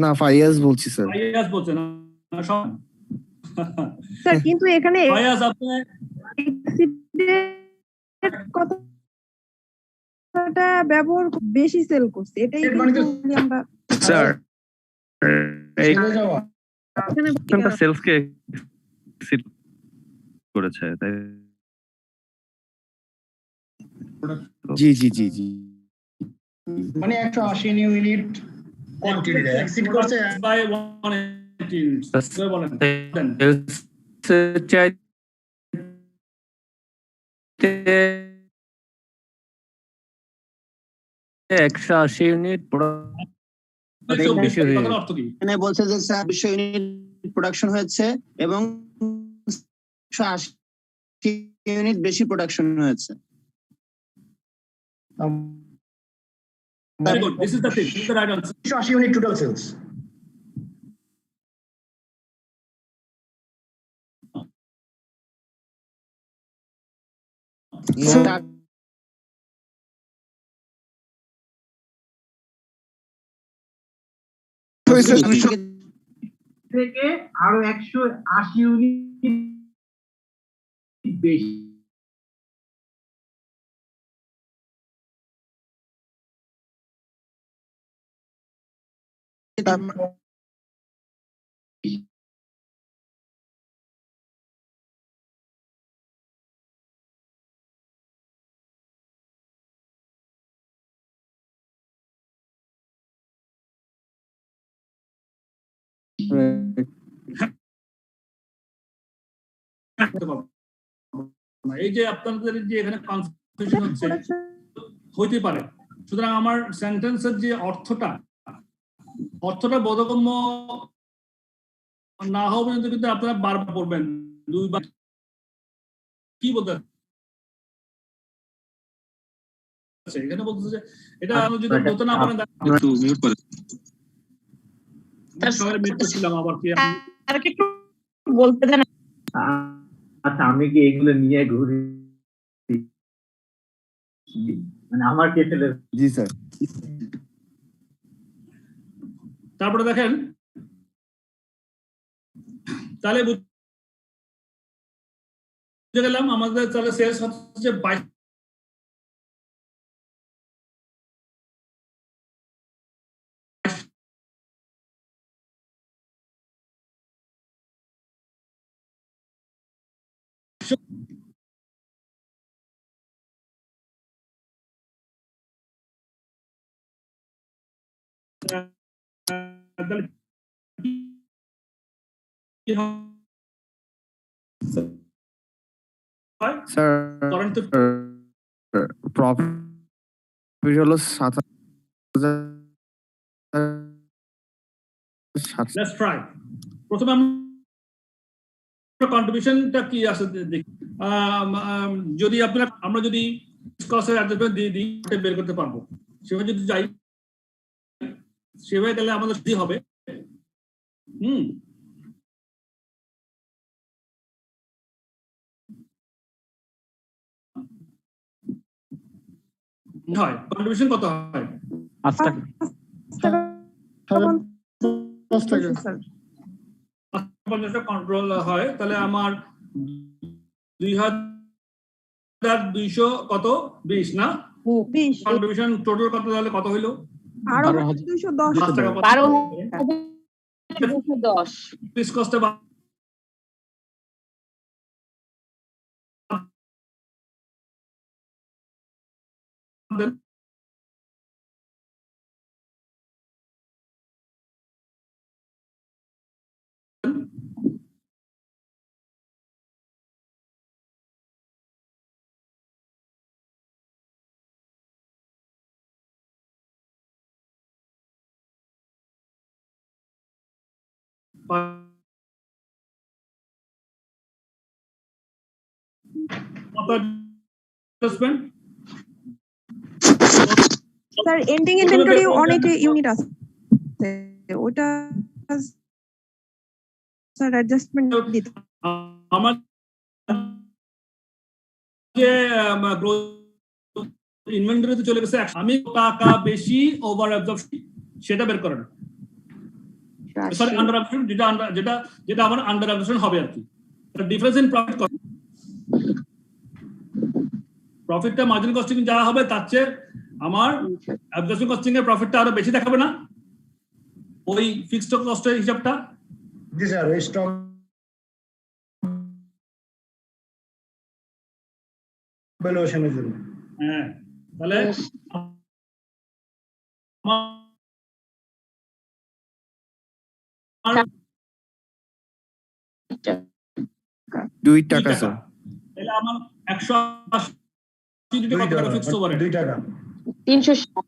না ফাইয়াজ বলছি স্যার। ফাইয়াজ বলছেন স্যার কিন্তু এখানে ফাইয়াজ আপনি এক্সিডেড কথাটা ব্যবহার বেশি সেল করছে, এটাই কিন্তু আমরা স্যার এখানে সেলস কে এক্সিড করেছে তাই জি জি জি জি মানে 180 ইউনিট কোয়ান্টিটি এক্সিড করছে বাই 180 বলেন চাইতে 180 ইউনিট বেশি হয়ে কথার অর্থ কি? এখানে বলছে যে স্যার 200 ইউনিট প্রোডাকশন হয়েছে এবং 180 ইউনিট বেশি প্রোডাকশন হয়েছে। Very good. This is the thing. This is the right answer. 180 unit total sales. থেকে আরো 180 ইউনিট বেশি। এই যে আপনাদের যে এখানে কনফিউশন হচ্ছে হইতে পারে, সুতরাং আমার সেন্টেন্সের যে অর্থটা বোধগম্য না হওয়া পর্যন্ত কিন্তু আপনারা বারবার পড়বেন, দুইবার। কি বলতে এখানে বলতেছে যে এটা যদি বলতে না পারেন ছিলাম আবার কি বলতে দেন। আচ্ছা, আমি কি এগুলো নিয়ে ঘুরি? মানে আমার কি ছেলে? জি স্যার। তারপরে দেখেন, তাহলে বুঝে গেলাম আমাদের তাহলে সেলস হচ্ছে 22। স্যার প্রফিট হলো 7,000। Let's try. প্রথমে আমরা কন্ট্রিবিউশনটা কি আছে দেখি। যদি আমরা যদি কস্টের অ্যাডজাস্টমেন্ট দিয়ে দিই বের করতে পারবো। সেভাবে যদি যাই সেভাবে গেলে আমাদের কি হবে? হয় কন্ট্রিবিউশন কত হয়? 5 টাকা। কন্ট্রোল হয়, তাহলে আমার 2200 কত 20 না 20 কন্ট্রিবিউশন টোটাল কত, তাহলে কত হইলো? 12,210 টাকা। 12,210 ফিক্সড কস্টে স্যার এন্ডিং ইনভেন্টরি অনেক ইউনিট আছে, ওটা স্যার অ্যাডজাস্টমেন্ট দিতে আমার যে ইনভেন্টরিতে চলে গেছে আমি টাকা বেশি ওভার অ্যাবজর্পশন সেটা বের করেন। সরি আন্ডার অ্যাবজর্পশন যেটা আমার আন্ডার অ্যাবজর্পশন হবে আর কি। ডিফারেন্স ইন প্রফিট কত? প্রফিটটা মার্জিন কস্টিং যা হবে তার চেয়ে আমার অ্যাবজর্পশন কস্টিং এর প্রফিটটা আরো বেশি দেখাবে না ওই ফিক্সড কস্টের হিসাবটা? জি স্যার, ওই স্টক ভ্যালুয়েশনের জন্য। হ্যাঁ, তাহলে দুই টাকা স্যার। তাহলে আমার 180 টাকা ফিক্সড ওভারহেড। 2 টাকা 360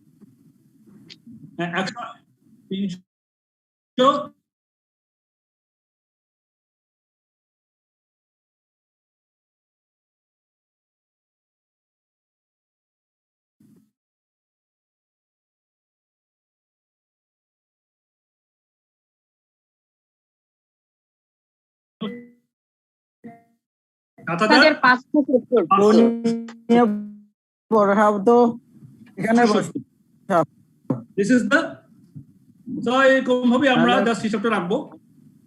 300 তাদের 570 এখানে দিস ইজ দ্য সো এরকম ভাবে আমরা জাস্ট হিসাবটা রাখবো।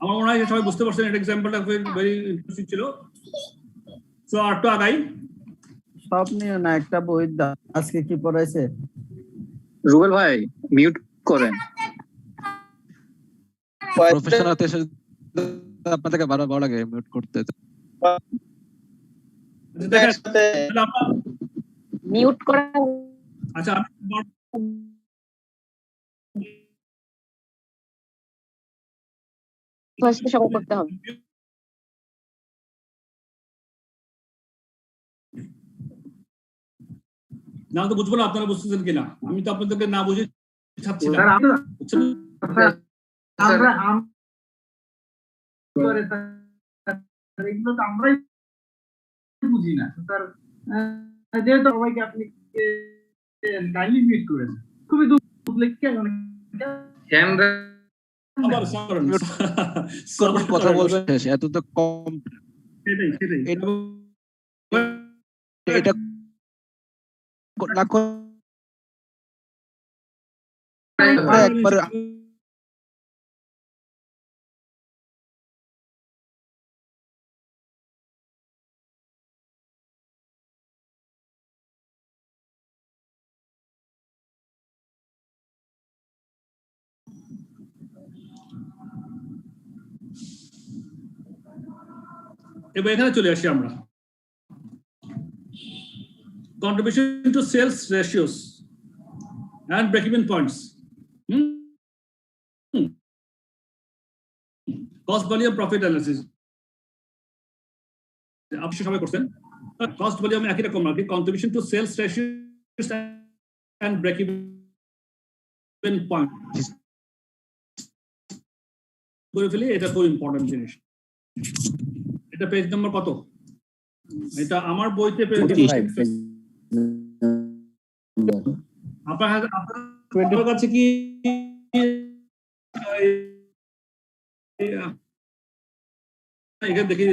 আমার মনে হয় সবাই বুঝতে পারছেন এটা এক্সাম্পলটা ভেরি ইন্টারেস্টিং ছিল। সো আর তো আগাই সব নিয়ে না একটা বই আজকে কি পড়াইছে রুবেল ভাই মিউট করেন। প্রফেশনাল এসে আপনাদেরকে বারবার বলা লাগে মিউট করতে। মিউট করা। আচ্ছা ফার্স্টে সব করতে হবে। না তো বুঝবো না আপনারা বুঝতেছেন কিনা, আমি তো আপনাদেরকে না বুঝে ছাড়ছি না। আমরা এগুলো তো আমরাই বুঝি না স্যার, যেহেতু সবাইকে আপনি লাইনলি মিট করেছেন, খুবই দুঃখ কেমন কথা বলবেন এত তো কম। এটা একবার এবার এখানে চলে আসি আমরা contribution to sales ratios and break-even points. Cost volume profit analysis. আপনি সবাই করছেন cost volume একই রকম আর কি, contribution to sales ratios and break-even point করে ফেলি। এটা খুব ইম্পর্টেন্ট জিনিস। এটা পেজ নাম্বার কত? এটা আমার বইতে পেজ আপনার কাছে কি এখানে দেখি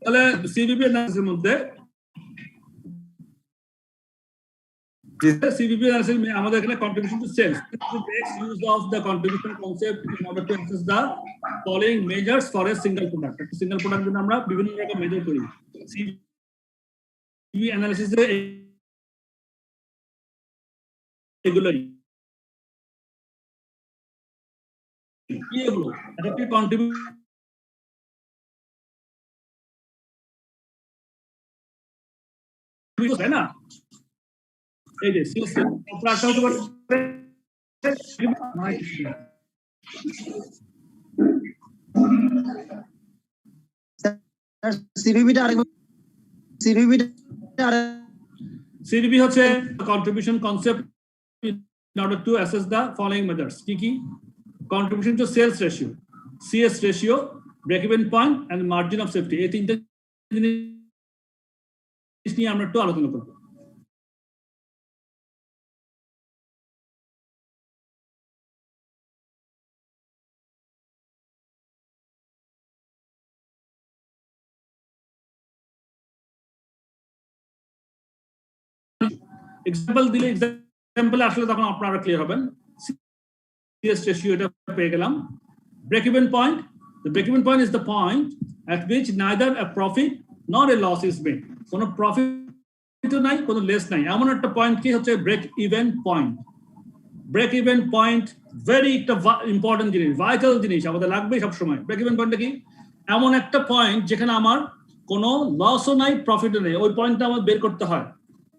তাহলে সিবিপি অ্যানালিসিসের মধ্যে CVP analysis আমাদের এখানে contribution to sales makes use of the contribution concept in order to assess the following measures for a single product. একটা সিঙ্গেল প্রোডাক্ট জন্য আমরা বিভিন্ন রকম মেজার করি। CVP analysis এ এগুলোই কি এগুলো এটা কি কন্ট্রিবিউট তাই না? এই যে আপনারা হতে পারে সিভিপি হচ্ছে contribution concept in order to assess the following methods. কি contribution to sales ratio, CS ratio, break even point and margin of safety. এই তিনটা জিনিস নিয়ে আমরা একটু আলোচনা করব। এক্সাম্পল দিলে এক্সাম্পলে আসলে তখন আপনারা ক্লিয়ার হবেন। CS ratio এটা পেয়ে গেলাম। Break even point, the break even point is the point at which neither a profit nor a loss is made. কোনো প্রফিট নাই, কোনো লেস নাই, এমন একটা পয়েন্ট কি হচ্ছে break even point. Break even point very একটা ইম্পর্টেন্ট জিনিস, ভাইটাল জিনিস, আমাদের লাগবে সবসময়। ব্রেক ইভেন পয়েন্টটা কি? এমন একটা পয়েন্ট যেখানে আমার কোনো লসও নাই, প্রফিটও নেই, ওই পয়েন্টটা আমার বের করতে হয়।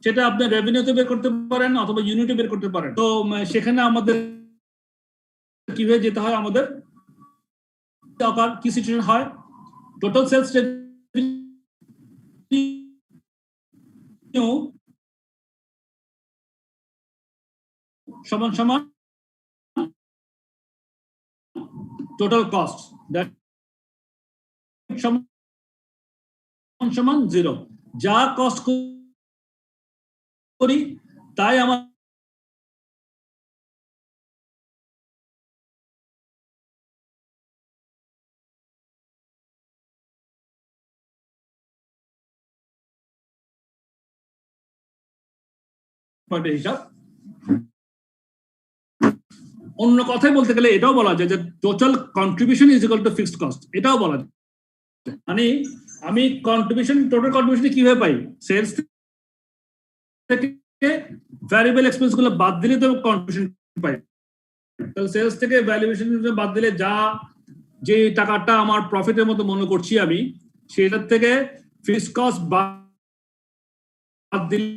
সেটা আপনি রেভিনিউতে বের করতে পারেন অথবা ইউনিটে বের করতে পারেন। তো সেখানে আমাদের কিভাবে যেতে হয়, আমাদের কি সিচুয়েশন হয়, টোটাল সেলস রেভিনিউ সমান সমান টোটাল কস্ট, দ্যাট সমান সমান 0। যা কস্ট করি তাই আমার হিসাব। অন্য কথায় বলতে গেলে এটাও বলা যায় যে total contribution is equal to fixed cost, এটাও বলা যায়। মানে আমি কন্ট্রিবিউশন, টোটাল কন্ট্রিবিউশন কিভাবে পাই? সেলস থেকে ভ্যারিয়েবল এক্সপেন্স গুলো বাদ দিলে তো কন্ট্রিবিউশন পাই। তাহলে সেলস থেকে ভ্যালুয়েশন বাদ দিলে যা যে টাকাটা আমার প্রফিটের মতো মনে করছি আমি, সেটার থেকে ফিক্সড কস্ট বাদ দিলে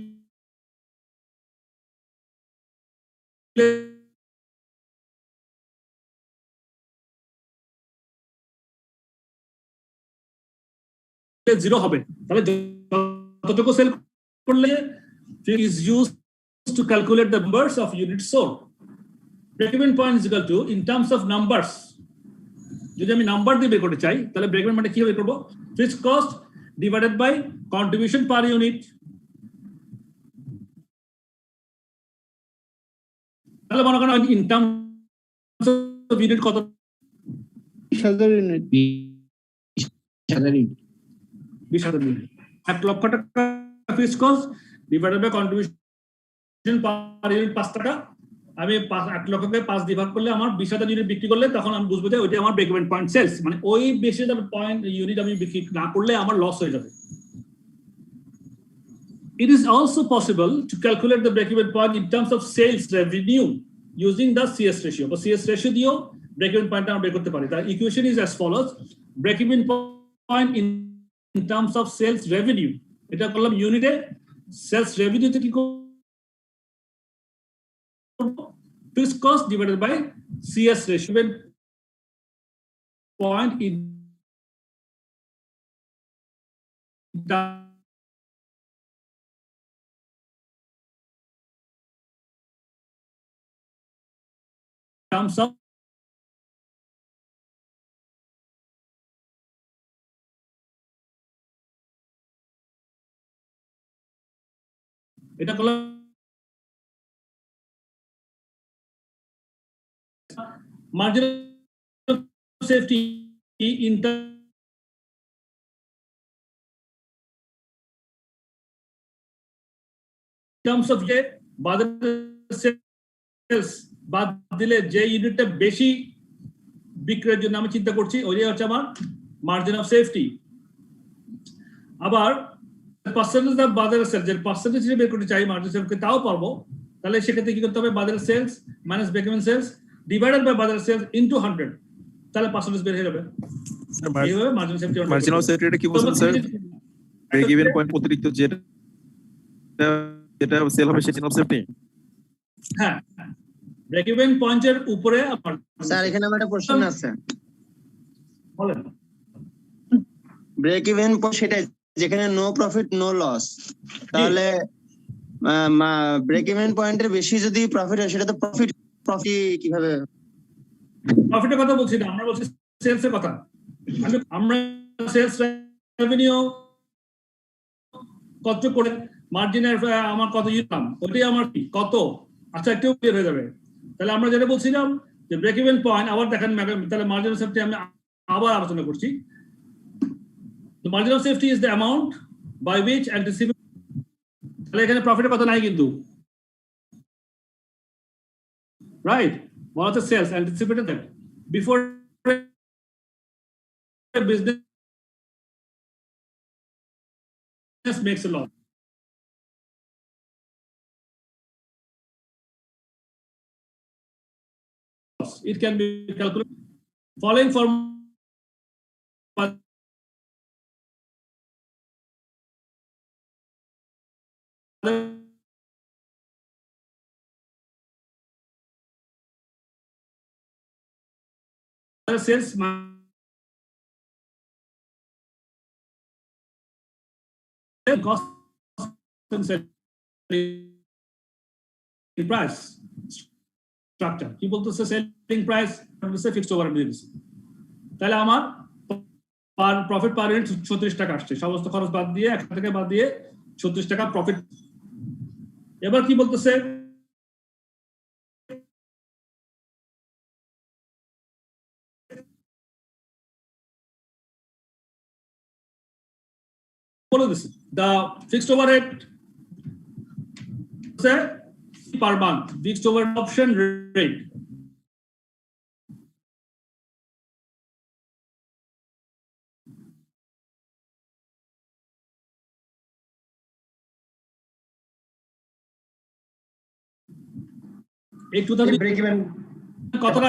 0 হবে। তাহলে যতটুকু সেল করলে is used to calculate the numbers of units sold. Break-even point is equal to, in terms of numbers, যদি আমি নাম্বার দিয়ে বের করতে চাই তাহলে ব্রেক-ইভেন মানে কিভাবে করব? Fixed cost divided by contribution per unit. তাহলে মনে করেন ইন টার্মস অফ ইউনিট কত? 20,000 ইউনিট। 20,000 ইউনিট। 20,000 ইউনিট। 1 লক্ষ টাকা fixed cost divided by contribution per unit 5 টাকা। আমি 1 লক্ষকে 5 দিয়ে ভাগ করলে আমার 20,000 ইউনিট বিক্রি করলে তখন আমি বুঝবো যে ওইটা আমার ব্রেক-ইভেন পয়েন্ট সেলস, মানে ওই বেশি পয়েন্ট ইউনিট আমি বিক্রি না করলে আমার লস হয়ে যাবে। It is also possible to calculate the break-even point in terms of sales revenue using the CS ratio. But CS ratio দিয়েও break-even point আমরা বের করতে পারি। The equation is as follows: break-even point in terms of sales revenue, এটা করলাম ইউনিটে, sales রেভিনিউতে কি করব? Fixed cost divided by CS ratio point in terms of এটা করলাম margin of safety in terms of যে বাজারের সেলস বাদ দিলে যে ইউনিটটা বেশি বিক্রির জন্য আমি চিন্তা করছি ওইটাই হচ্ছে আমার মার্জিন অফ সেফটি। আবার পার্সেন্টেজ অফ বাজারের সেলস, যে পার্সেন্টেজ হিসেবে বের করতে চাই মার্জিন সেলসকে, তাও পারবো। তাহলে সেক্ষেত্রে কি করতে হবে? বাজারের sales minus break even sales divided by বাজারের সেলস ইনটু 100, তাহলে পার্সেন্টেজ বের হয়ে যাবে। এইভাবে margin safety, margin of safety এটা কি বলছেন স্যার? ব্রেক-ইভেন পয়েন্ট অতিরিক্ত যেটা সেল হবে সেটা অফ সেফটি। হ্যাঁ, ব্রেক-ইভেন পয়েন্টের উপরে। স্যার এখানে আমার একটা প্রশ্ন আছে। বলেন। ব্রেক ইভেন সেটা যেখানে নো প্রফিট নো লস, তাহলে ব্রেক ইভেন পয়েন্টের বেশি যদি প্রফিট হয় সেটা তো প্রফিট কিভাবে? প্রফিটের কথা বলছি না, আমরা বলছি সেলসের কথা। আমরা সেলস রেভিনিউ কত করে মার্জিনের আমার কত ইনকাম, ওইটাই আমার কত। আচ্ছা, একটু ক্লিয়ার হয়ে যাবে। তাহলে আমরা যেটা বলছিলাম যে ব্রেক ইভেন পয়েন্ট, আবার দেখেন তাহলে মার্জিন অফ সেফটি আমি আবার আলোচনা করছি। The margin of safety is the amount by which anticipated, তাহলে এখানে প্রফিটের কথা নাই কিন্তু, রাইট? বলা হচ্ছে sales anticipated that before business makes a loss. It can be calculated following formula. Sales cost and price. Structure কি বলতেছে সেলিং প্রাইস ফিক্সড ওভারহেড দিয়ে দিছে তাহলে আমার প্রফিট পার ইউনিট 36 টাকা আসছে সমস্ত খরচ বাদ দিয়ে 1 টাকা বাদ দিয়ে 36 টাকা প্রফিট এবার কি বলতেছে বলে দিছি the fixed overhead per month fixed overhead option rate এই 2000 ব্রেক ইভেন কতটা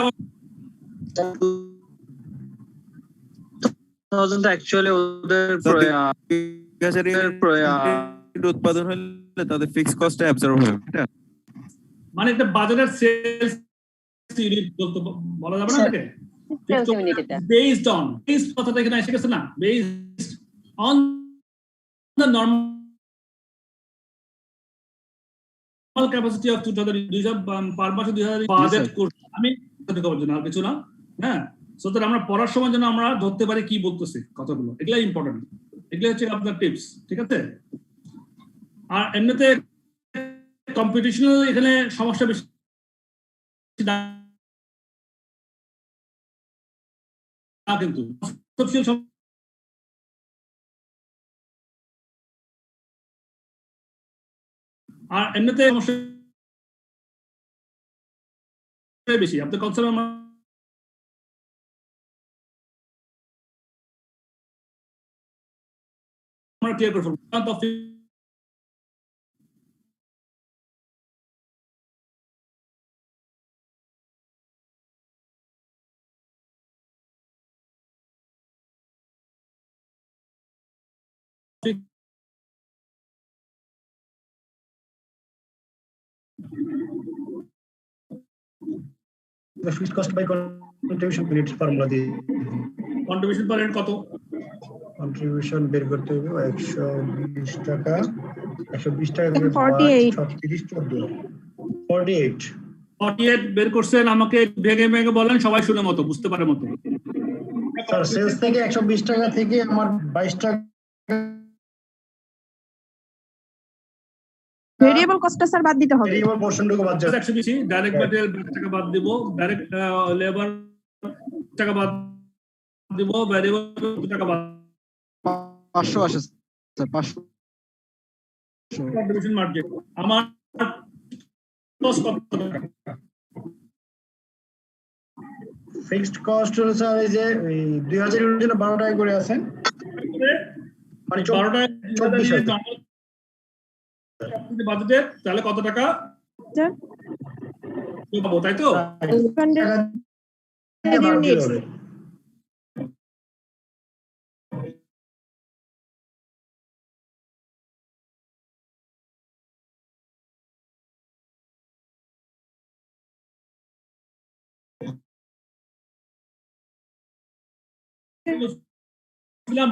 অ্যাকচুয়ালি ওদের উৎপাদন হলে তাদের ফিক্স কস্ট অ্যাবজর্ব হবে মানে একটা বাজারের সেলস ইউনিট বলা যাবে না এটাকে বেসড অন বেসড কথাটা এখানে এসে গেছে না based on the normal capacity of 2000 পার মাসে 2000 বাজেট করতে আমি করার জন্য আর কিছু না হ্যাঁ সো দ্যাট আমরা পড়ার সময় যেন আমরা ধরতে পারি কি বলতেছে কথাগুলো এগুলাই ইম্পর্টেন্ট এগুলো হচ্ছে আপনার টিপস ঠিক আছে আর এমনিতে কম্পিটিশনাল এখানে সমস্যা বেশি না কিন্তু আর এমনিতে সমস্যা বেশি আপনি কনসার্ন আমরা ক্লিয়ার করে ফেলবো the fixed cost by contribution units formula দিয়ে কন্ট্রিবিউশন পার ইউনিট কত কন্ট্রিবিউশন বের করতে হবে 120 টাকা 120 টাকা করে 36 14 48 বের করছেন আমাকে ভেঙে ভেঙে বলেন সবাই শুনে মতো বুঝতে পারে মতো স্যার সেলস থেকে 120 টাকা থেকে আমার 22 টাকা ভেরিয়েবল কস্টটা স্যার বাদ দিতে হবে ভেরিয়েবল পোরশনটুকু বাদ যাবে 120 ডাইরেক্ট ম্যাটেরিয়াল টাকা বাদ দিব ডাইরেক্ট লেবার টাকা বাদ দিব ভেরিয়েবল টাকা বাদ 500 আসে স্যার 500 কন্ট্রিবিউশন মার্জিন আমার কস্ট কত টাকা ফিক্সড কস্ট হলো স্যার এই যে 2000 ইউনিটের জন্য 12 টাকা করে আছে মানে 12 টাকা 24 টাকা বাজেটে তাহলে কত টাকা পাবো তাই তো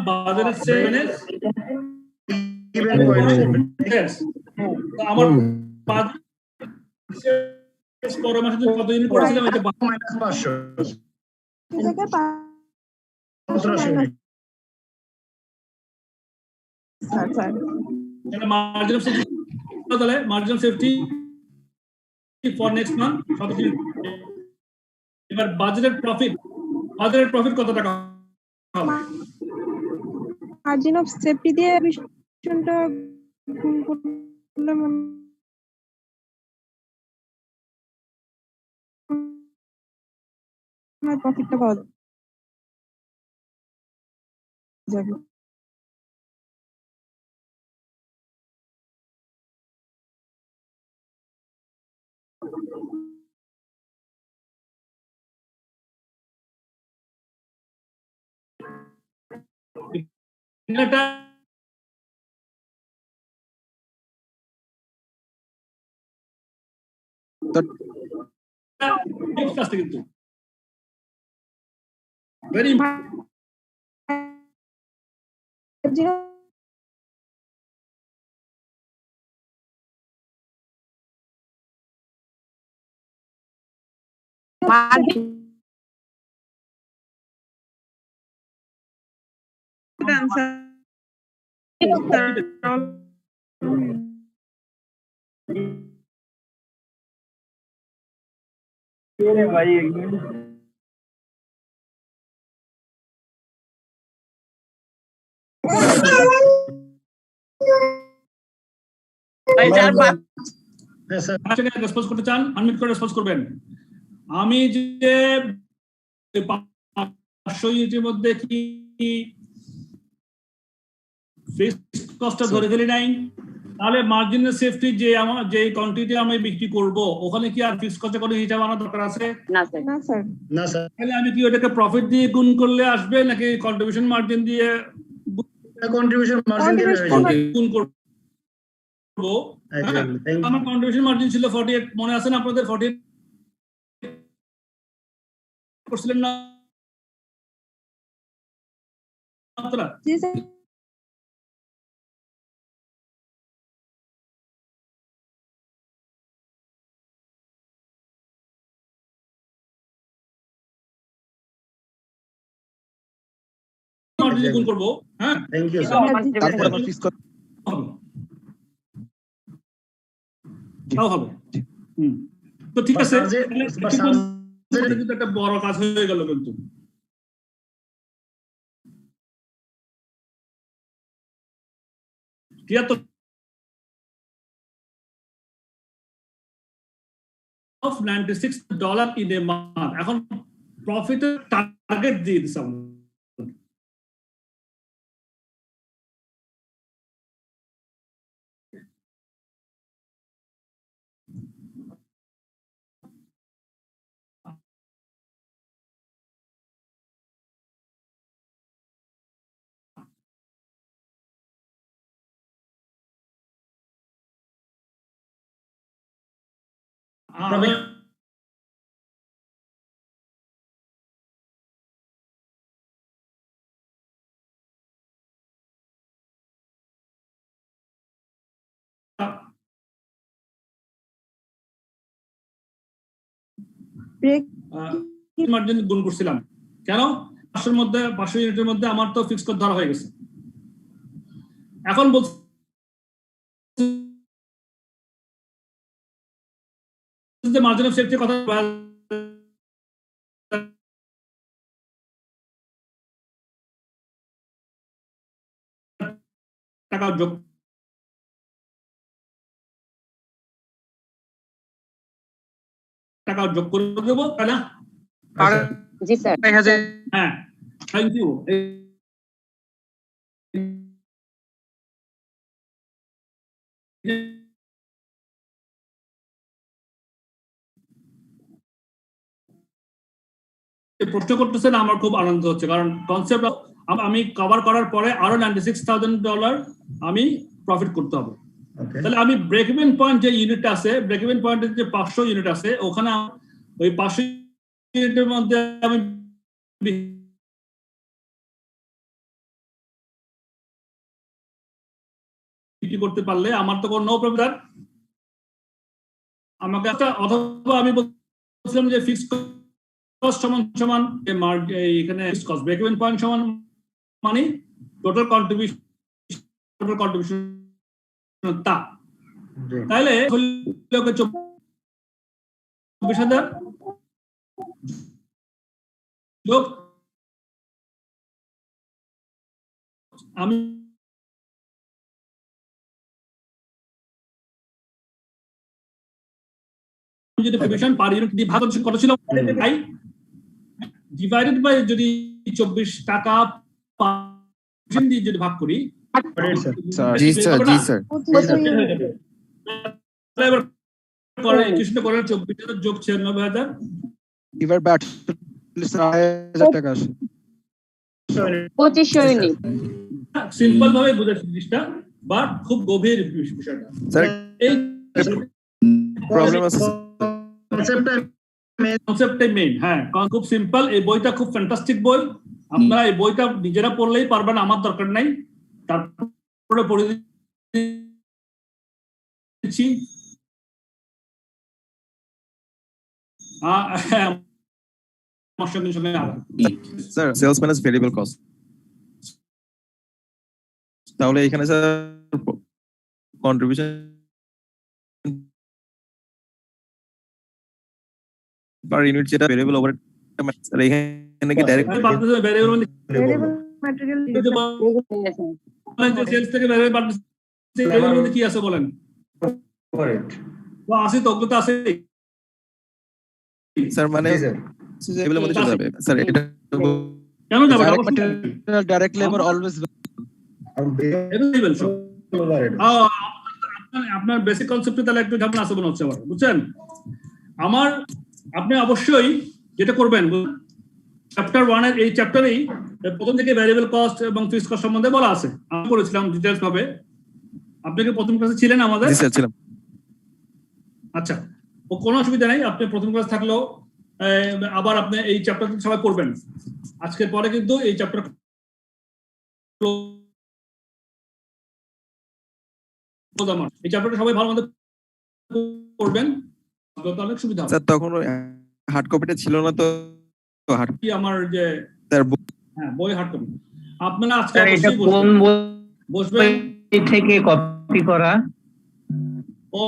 বাজারের সেভেন আমার পরের মাসে কত ইউনিট করেছিলাম এটা মার্জিন অফ সেফটি তাহলে margin of safety for next month এবার বাজারের প্রফিট কত টাকা হবে মার্জিন অফ সেফটি দিয়ে বিষয়টা গুণ করলে মনে প্রফিটটা পাওয়া যাবে এটা কিন্তু ভেরি भाई রেসপন্স করতে চান আনমিউট করে রেসপন্স করবেন। আমি যে 500 ইউনিটের মধ্যে কি ফিক্সড কস্টটা ধরে ফেলি নাই, তাহলে মার্জিনাল সেফটি যে আমার যে কোয়ান্টিটি আমি বিক্রি করব ওখানে কি আর ফিক্সড কস্টে কোনো হিসাব আনা দরকার আছে? না স্যার। না স্যার। না স্যার। তাহলে আমি কি ওটাকে প্রফিট দিয়ে গুণ করলে আসবে নাকি কন্ট্রিবিউশন মার্জিন দিয়ে কন্ট্রিবিউশন মার্জিন দিয়ে গুণ করব? আমার কন্ট্রিবিউশন মার্জিন ছিল 48, মনে আছে না আপনাদের? 48 করছিলেন না আপনারা? জি স্যার। মার্জিন গুণ করব। হ্যাঁ, থ্যাংক ইউ তারপর আবার ফিক্স কর তাও হবে। তো ঠিক আছে, কিন্তু একটা বড় কাজ হয়ে গেল কিন্তু। of $96 in a month। এখন প্রফিটের টার্গেট দিয়ে দিছে মার্জিন গুণ করছিলাম কেন? 500 ইউনিটের মধ্যে আমার তো ফিক্স কস্ট ধরা হয়ে গেছে। এখন বলছি যে মার্জিন অফ সেফটির কথা টাকা যোগ করে দেবো, তাই না? জি স্যার। হ্যাঁ, থ্যাংক ইউ। প্রশ্ন করতেছেন, আমার খুব আনন্দ হচ্ছে, কারণ কনসেপ্ট আমি কভার করার পরে আরো $96,000 আমি প্রফিট করতে হবে। তাহলে আমি ব্রেক ইভেন পয়েন্ট যে ইউনিট আছে, ব্রেক ইভেন পয়েন্টের যে 500 ইউনিট আছে, ওখানে ওই 500 ইউনিটের মধ্যে আমি বিক্রি করতে পারলে আমার তো কোনো প্রবলেম। আমাকে অথবা আমি বলছিলাম যে ফিক্সড কস্ট সমান এখানে fixed cost break even point সমান মানে টোটাল কন্ট্রিবিউশন তা, তাহলে 24,000 যোগ আমি যদি কমিশন পার ইউনিট দিয়ে ভাগ কত ছিল ভাই, ডিভাইডেড বাই যদি 24 টাকা দিয়ে যদি ভাগ করি, জি স্যার, জি স্যার। এবার করে কৃষ্ণ করে 24,000 যোগ 96,000 ডিভাইড বাই 48,000 টাকা আসে 2500 ইউনিট। সিম্পল ভাবে বুঝাচ্ছি জিনিসটা, বাট খুব গভীর বিষয়টা। স্যার এই প্রবলেম আছে, কনসেপ্টটাই মেইন। হ্যাঁ, খুব সিম্পল। এই বইটা খুব ফ্যান্টাস্টিক বই, আপনারা এই বইটা নিজেরা পড়লেই পারবেন, আমার দরকার নাই। তারপরে পড়ে দিচ্ছি। আমার সঙ্গে সঙ্গে sir sales minus variable cost, তাহলে এখানে স্যার কন্ট্রিবিউশন পার ইউনিট যেটা ভেরিয়েবল ওভারহেড, স্যার এখানে কি ডাইরেক্ট ভেরিয়েবল মানে ম্যাটেরিয়াল সেলস থেকে ভেরিয়েবল পার্টিসিপেট ভেরিয়েবল মানে কি আছে বলেন? ওভারহেড তো আছে, তো ওগুলো তো আছে স্যার, মানে ভেরিয়েবলের মধ্যে চলে যাবে স্যার। এটা কেন যাবে? Direct labour always overhead. আপনার বেসিক কনসেপ্টে তাহলে একটু ঝামেলা আছে মনে হচ্ছে আমার, বুঝছেন? আমার আপনি অবশ্যই যেটা করবেন, চ্যাপ্টার 1 এর এই চ্যাপ্টারেই প্রথম থেকে ভ্যারিয়েবল কস্ট এবং ফিক্সড কস্ট সম্বন্ধে বলা আছে, আমি করেছিলাম ডিটেইলস ভাবে। আপনি কি প্রথম ক্লাসে ছিলেন আমাদের? জি স্যার ছিলাম। আচ্ছা, ও কোনো অসুবিধা নাই, আপনি প্রথম ক্লাস থাকলেও আবার আপনি এই চ্যাপ্টারটা সবাই করবেন। আজকের পরে কিন্তু এই চ্যাপ্টার এই চ্যাপ্টারটা সবাই ভালো মতো করবেন, অনেক সুবিধা হবে। স্যার তখন হার্ড কপিটা ছিল না তো, হার্ড কি আমার যে স্যার হ্যাঁ বই হার্ড কপি। আপনারা আজকে এটা কোন বসবেন থেকে কপি করা? ও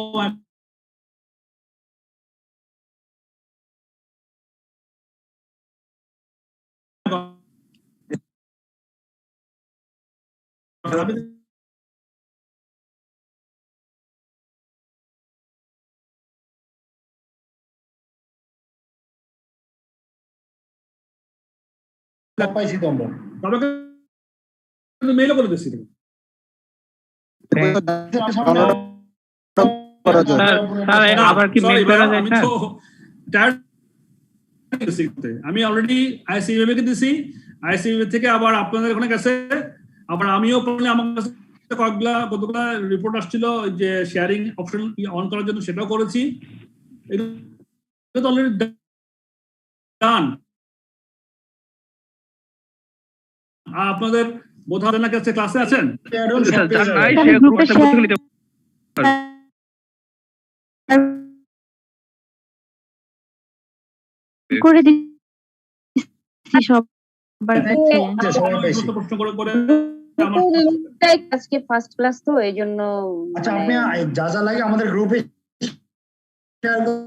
পাইছি তো আমরা, তবে মেইলও করে দিচ্ছি। আবার কি মেইল করা যায়? আমি অলরেডি আইসিবিবি কে দিছি, আইসিবিবি থেকে আবার আপনাদের ওখানে গেছে, আবার আমিও আমার কাছে কতগুলা রিপোর্ট আসছিল যে শেয়ারিং অপশন অন করার জন্য, সেটাও করেছি। এটা তো অলরেডি ডান। আপনাদের বোধহয় না কাছে ক্লাসে আছেন? করে দিচ্ছি সবার কাছে। প্রশ্ন করে করে আজকে ফার্স্ট ক্লাস তো এই জন্য। আচ্ছা, আপনি যা যা লাগে আমাদের গ্রুপে শেয়ার করুন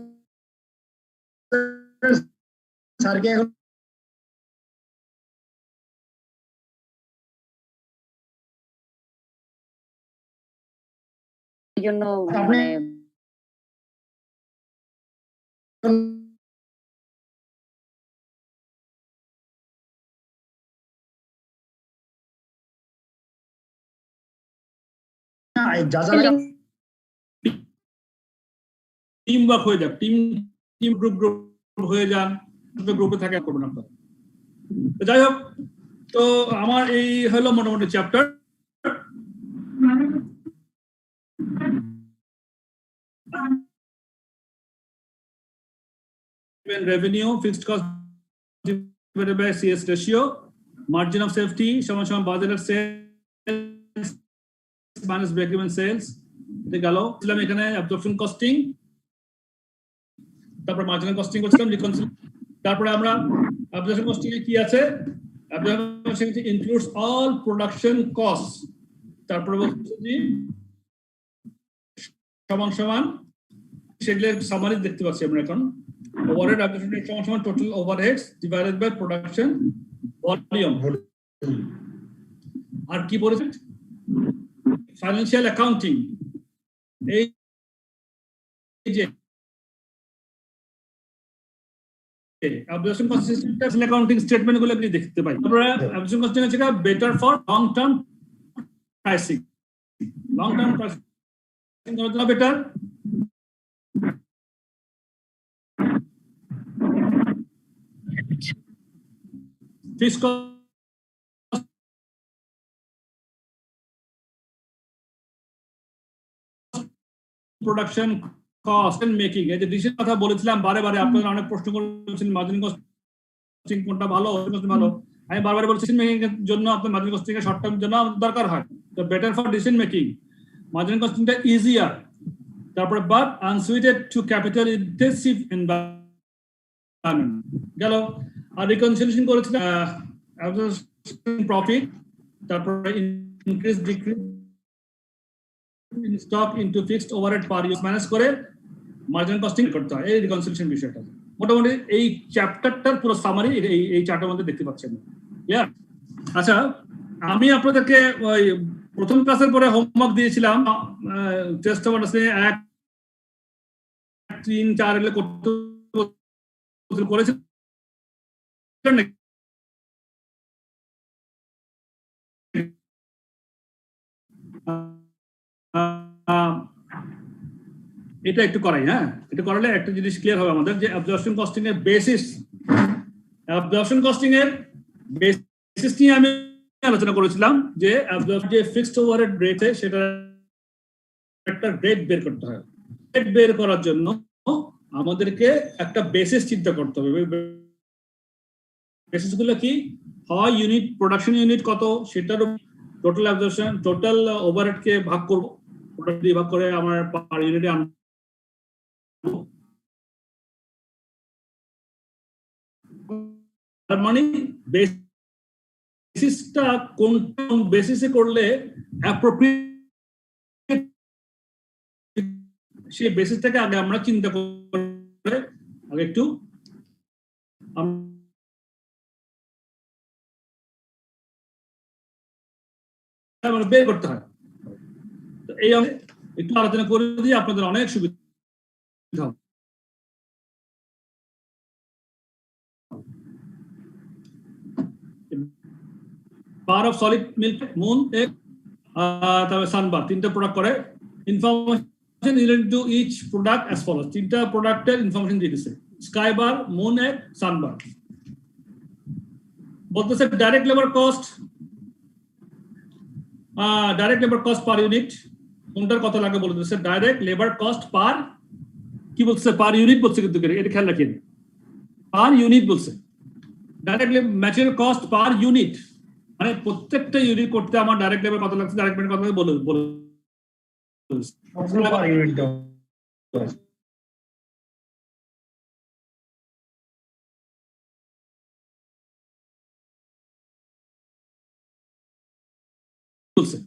স্যারকে। এই জন্য আপনি যা যা লাগে টিম ওয়ার্ক হয়ে যাক, টিম গ্রুপ হয়ে যান, গ্রুপে থাকে করবেন আপনারা। তো যাই হোক, তো আমার এই হলো মোটামুটি chapter. revenue, fixed cost divided by CS ratio, margin of safety সমান সমান budgeted sales minus break even sales। এটা গেল। ছিলাম এখানে absorption costing, তারপর marginal costing করছিলাম, তারপরে আমরা absorption costing এ কি আছে, absorption costing includes all production costs, তারপরে বলছি যে সমান সমান সেগুলোর সামারি দেখতে পাচ্ছি আমরা এখন। Overhead absorption rate সমান সমান total overheads divided by production volume। আর কি বলেছে? ফাইন্যান্সিয়াল অ্যাকাউন্টিং, এই যে absorption cost system accounting statement গুলো আপনি দেখতে পাই। আমরা absorption costing আছে better for long term pricing. Long term pricing করা better. Fixed cost production cost and making, এই যে ডিসিশন কথা বলেছিলাম বারে বারে, আপনারা অনেক প্রশ্ন করেছেন মার্জিন কস্টিং কোনটা ভালো, ভালো। আমি বারবার বলছি ডিসিশন মেকিং এর জন্য আপনার মার্জিন কস্টিং এর শর্ট টার্ম জন্য দরকার হয়, তো better for decision making margin কস্টিংটা ইজিয়ার। তারপরে but unsuited to capital intensive environment গেল। আর রিকনসিলিয়েশন করেছিলাম প্রফিট, তারপরে increase decrease in stock into fixed overhead per use manage করে মার্জিনাল কস্টিং করতে হয়। এই রিকনসিলিয়েশন বিষয়টা মোটামুটি এই চ্যাপ্টারটার পুরো সামারি এই চার্টের মধ্যে দেখতে পাচ্ছেন। আচ্ছা, আমি আপনাদেরকে ওই প্রথম ক্লাসের পরে হোমওয়ার্ক দিয়েছিলাম টেস্ট অফ আন্ডারস্ট্যান্ডিং 1 3 4 এগুলো করতে করেছিলেন নাকি? এটা একটু করাই, হ্যাঁ, এটা করালে একটা জিনিস ক্লিয়ার হবে আমাদের, যে অ্যাবজর্পশন কস্টিং এর বেসিস, অ্যাবজর্পশন কস্টিং এর বেসিস নিয়ে আমি আলোচনা করেছিলাম যে যে ফিক্সড ওভারহেড রেট সেটা একটা রেট বের করতে হয়। রেট বের করার জন্য আমাদেরকে একটা বেসিস চিন্তা করতে হবে। বেসিস গুলো কি হয়? ইউনিট প্রোডাকশন ইউনিট কত, সেটার টোটাল অ্যাবজর্পশন, টোটাল ওভারহেড কে ভাগ করব, প্রোডাক্ট দিয়ে ভাগ করে আমার পার ইউনিটে আনবো। তার মানে বেসিসটা কোন বেসিসে করলে অ্যাপ্রোপ্রিয়েট, সেই বেসিসটাকে আগে আমরা চিন্তা করে আগে একটু বের করতে হয়। এই একটু আলোচনা করে দিয়ে আপনাদের অনেক সুবিধা হবে। Bar of solid milk, moon, egg, তারপরে সানবার, তিনটা প্রোডাক্ট করে। Information related to each product as follows, তিনটা প্রোডাক্টের ইনফরমেশন দিয়ে দিচ্ছে, sky bar, moon, egg, sunbar. বলতেছে direct labour cost, direct labour cost per unit, কোনটার কত লাগে বলে দিচ্ছে। ডাইরেক্ট লেবার কস্ট পার, কি বলছে, পার ইউনিট বলছে, কিন্তু এটা খেয়াল রাখেন, পার ইউনিট বলছে। Direct material cost per unit, মানে প্রত্যেকটা ইউনিট করতে আমার ডাইরেক্ট লেবার কত লাগছে, ডাইরেক্ট লেবার কত বলে পার ইউনিট দাও। বলছে।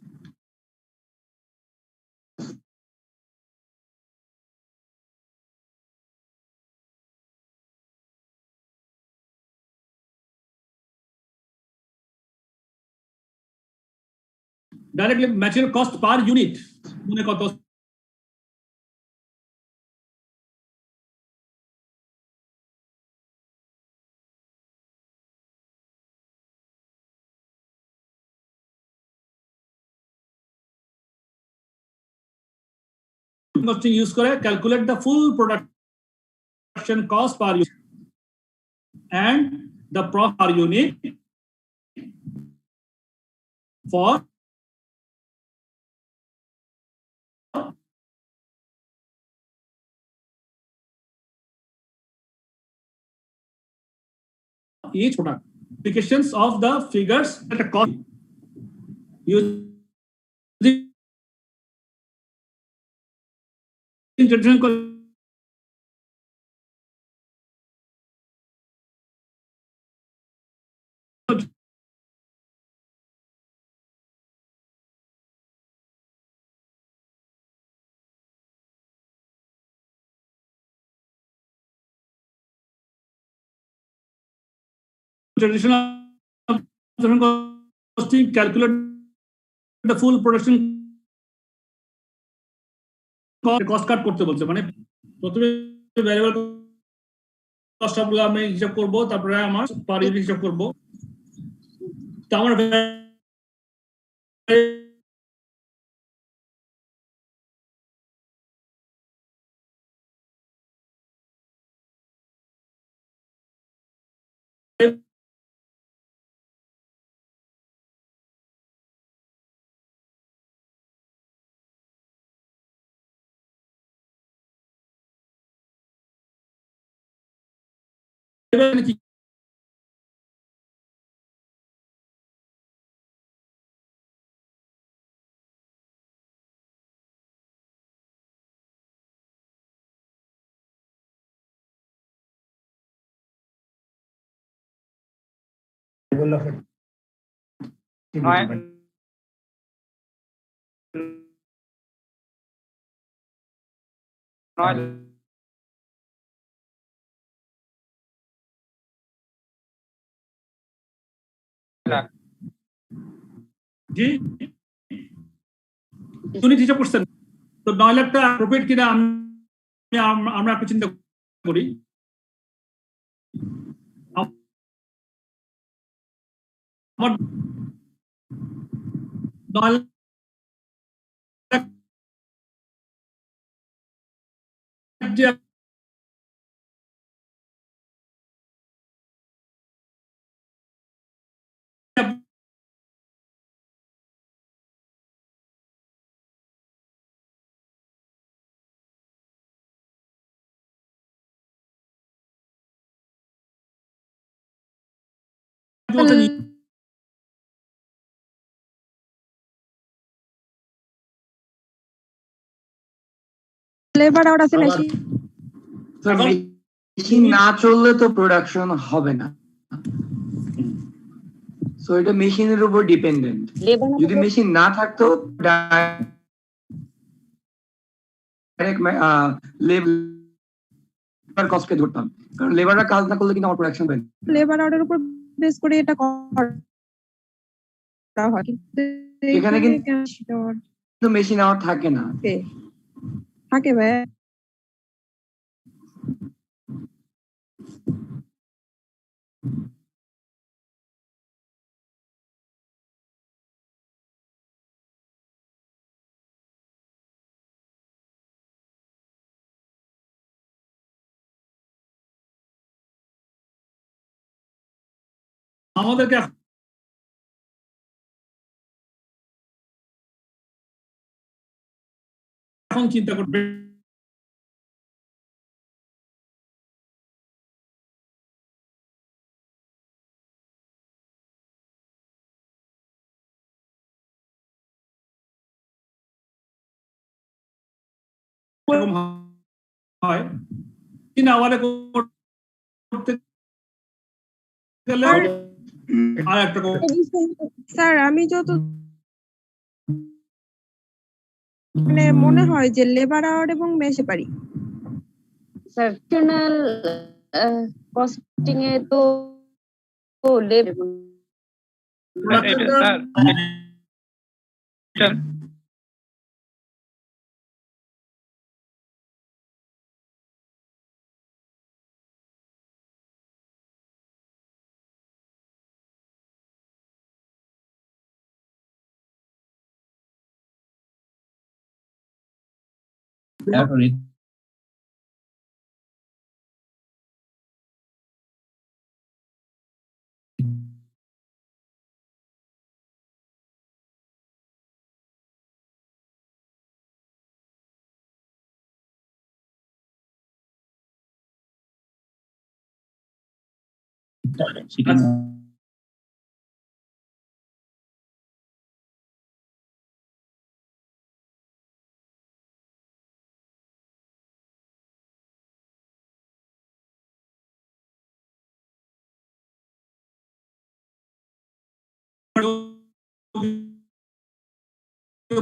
Directly material cost per unit মনে কত, costing use করে calculate the full production cost per unit and the profit per unit for each product. Applications of the figures at a cost using traditional costing, calculate the full production cost কাট করতে বলছে। মানে প্রথমে variable cost সবগুলো আমি হিসাব করব, তারপরে আমার পার ইউনিট হিসাব করব। তো আমার কি variable of activity. G unit হিসাব করছেন তো 9 লাখ টাকা প্রফিট কিনা আমরা একটু চিন্তা করি আমার 9 লাখ যে লেবার আউট আছে নাকি মেশিন না চললে তো প্রোডাকশন হবে না, সো এটা মেশিনের উপর ডিপেন্ডেন্ট। যদি মেশিন না থাকতো লেবার কস্টকে ধরতাম, কারণ লেবাররা কাজ না করলে কিন্তু আমার প্রোডাকশন হয় না। লেবার আউটের উপর বেস করে এটা করা হয়, এখানে কিন্তু মেশিন আওয়ার থাকে না, থাকে ভাই। আমাদেরকে এখন চিন্তা করবে হয় কিনা আওয়ারে করতে গেলে আর একটা স্যার আমি যত মানে মনে হয় যে লেবার আওয়ার এবং মেশে পারি স্যার টোটাল কস্টিং এ তো লেবার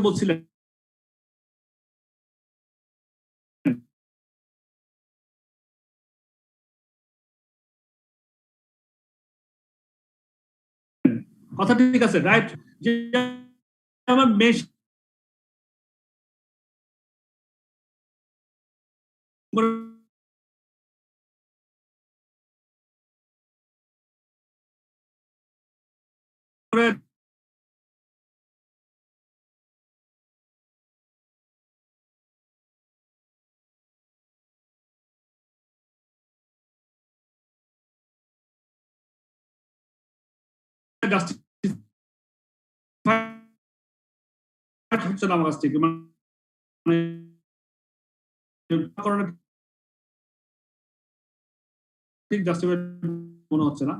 বলছিলেন কথা ঠিক আছে রাইট যে আমার মেশ হচ্ছে না আমার কাছ থেকে ঠিক জাস্টিফাই মনে হচ্ছে না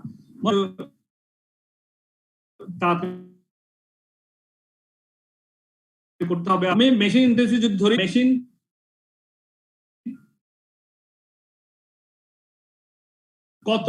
করতে হবে। আমি মেশিন ইন্টেন্সিভ যদি ধরি মেশিন কত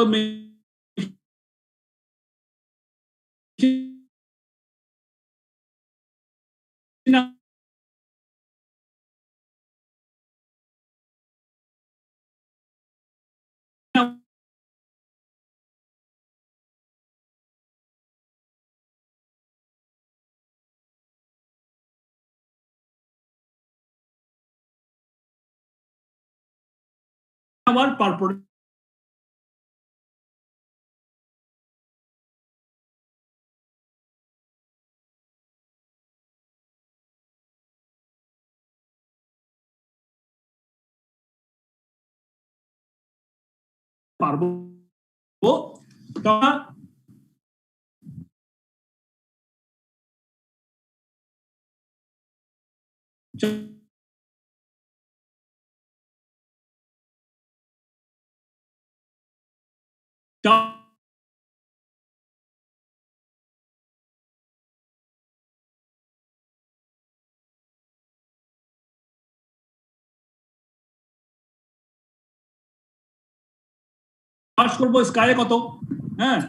আবার পার প্রোডাক্ট পারবো চার্জ করবো স্কাইয়ে কত, হ্যাঁ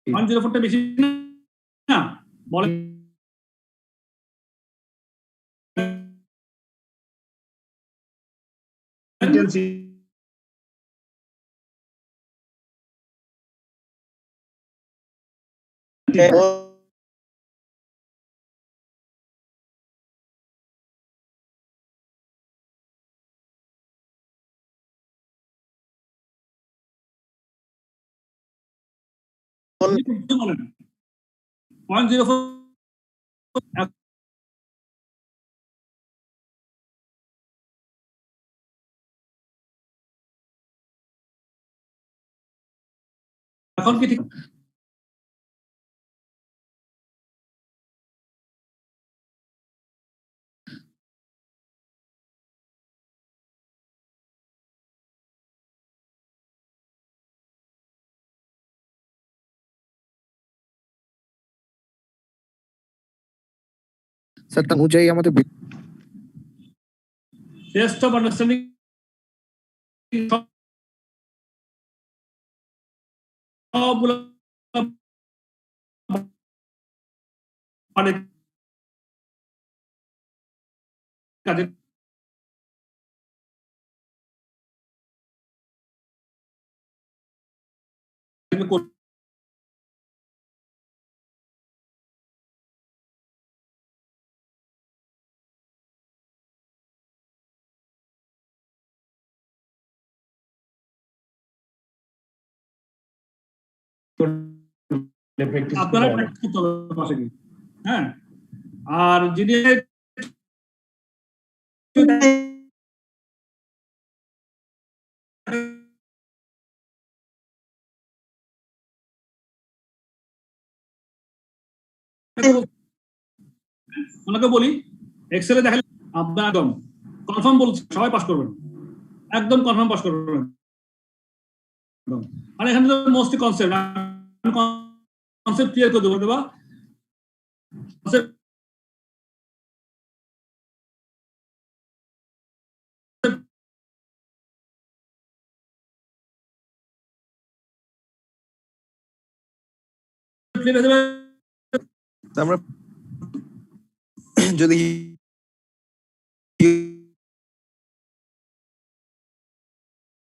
ওয়ান জিরো ফোরটা বেশি না বলেন ওয়ান জিরো ফোর এখন কি ঠিক স্যার তার অনুযায়ী আমাদের টেস্ট অফ আন্ডারস্ট্যান্ডিং সবগুলো মানে কাজে আপনারা প্র্যাকটিস করতে হবে পাশে গিয়ে, হ্যাঁ আর যিনি ওনাকে বলি এক্সেলে দেখালে আপনার একদম কনফার্ম বলছি সবাই পাস করবেন, একদম কনফার্ম পাস করবেন। আর এখানে তো মোস্টলি কনসেপ্ট ক্লিয়ার করে দেবো দেবা আমরা যদি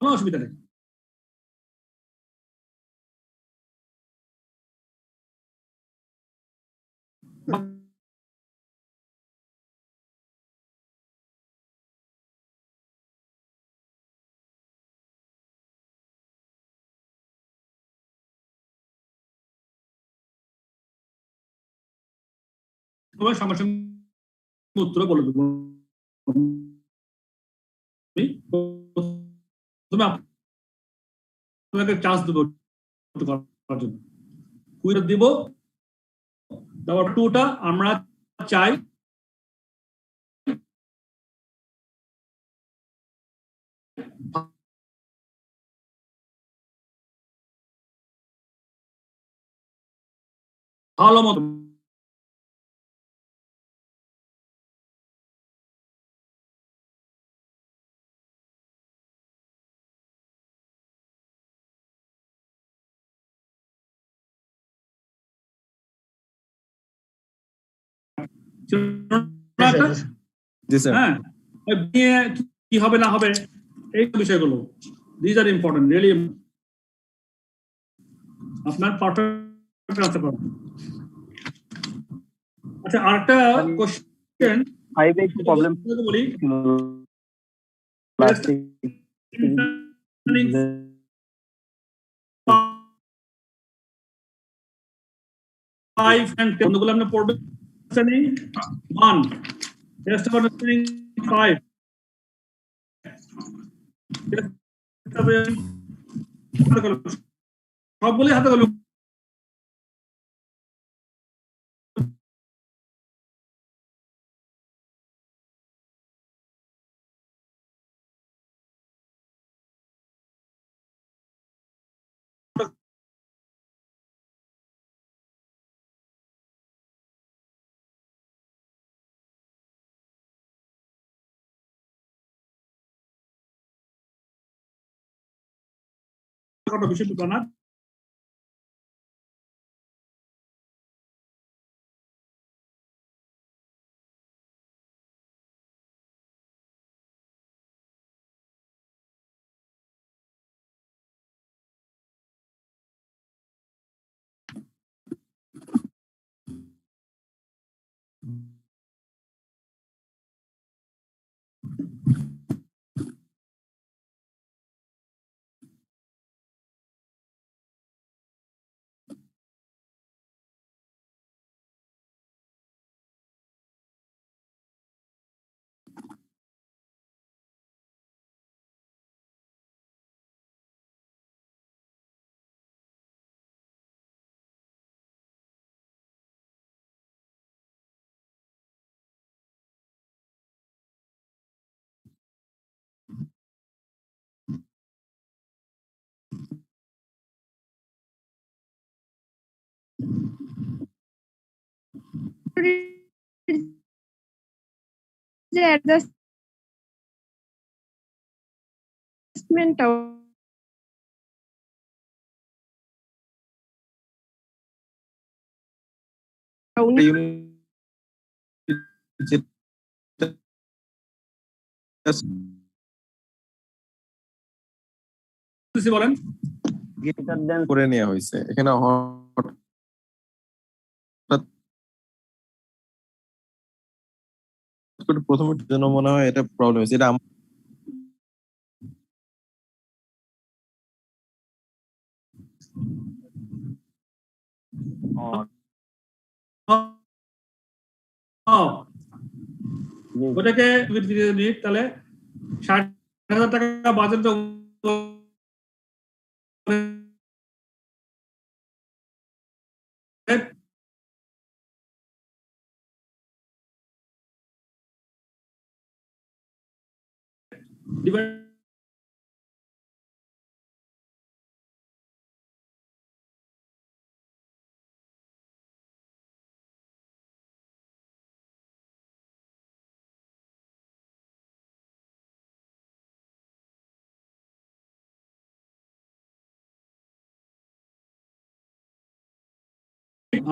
কোনো অসুবিধা নেই। সবাই সঙ্গে সঙ্গে উত্তর বলে দেবো। তুমি আপনাকে চান্স দেবো করার জন্য, কুইজ দিব। তারপর টুটা আমরা চাই ভালো মতো ছিল না একটা? জি স্যার হ্যাঁ, ওই নিয়ে কি হবে না হবে এই বিষয়গুলো, দিজ আর ইম্পর্টেন্ট রিয়েলি। আপনার পারফেক্ট আনসার করুন। আচ্ছা, আরেকটা কোশ্চেন ফাইভে একটু প্রবলেম বলি। Five and 10 বন্ধুগুলো আপনি পড়বেন। One, test of understanding 5, সবগুলি হাতে কলম। কত বিষয় না যে অ্যাডজাস্টমেন্টটাও বলেন করে নেওয়া হয়েছে এখানে হঠাৎ করে প্রথমে জন্য মনে হয় এটা প্রবলেম হয়েছে। এটা ওটাকে মিনিট তাহলে 60,000 টাকা বাজেট ডিভাইড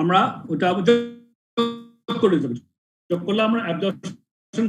আমরা ওটা যোগ করে দিতে হবে। যোগ করলে আমরা অ্যাবজর্পশন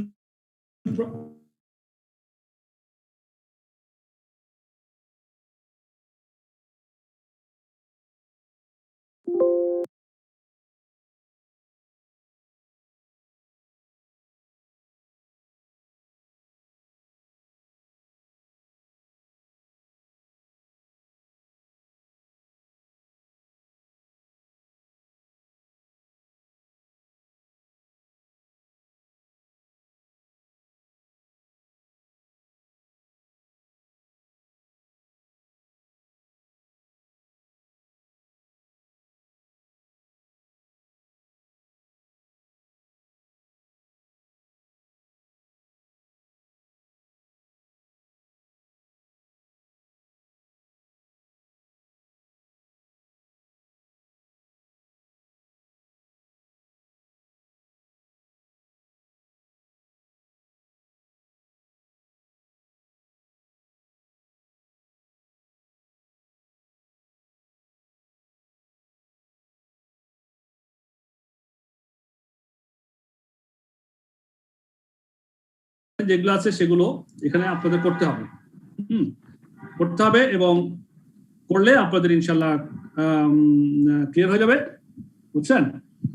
যেগুলো আছে সেগুলো এখানে আপনাদের করতে হবে, করতে হবে, এবং করলে আপনাদের ইনশাল্লাহ ক্লিয়ার হয়ে যাবে, বুঝছেন?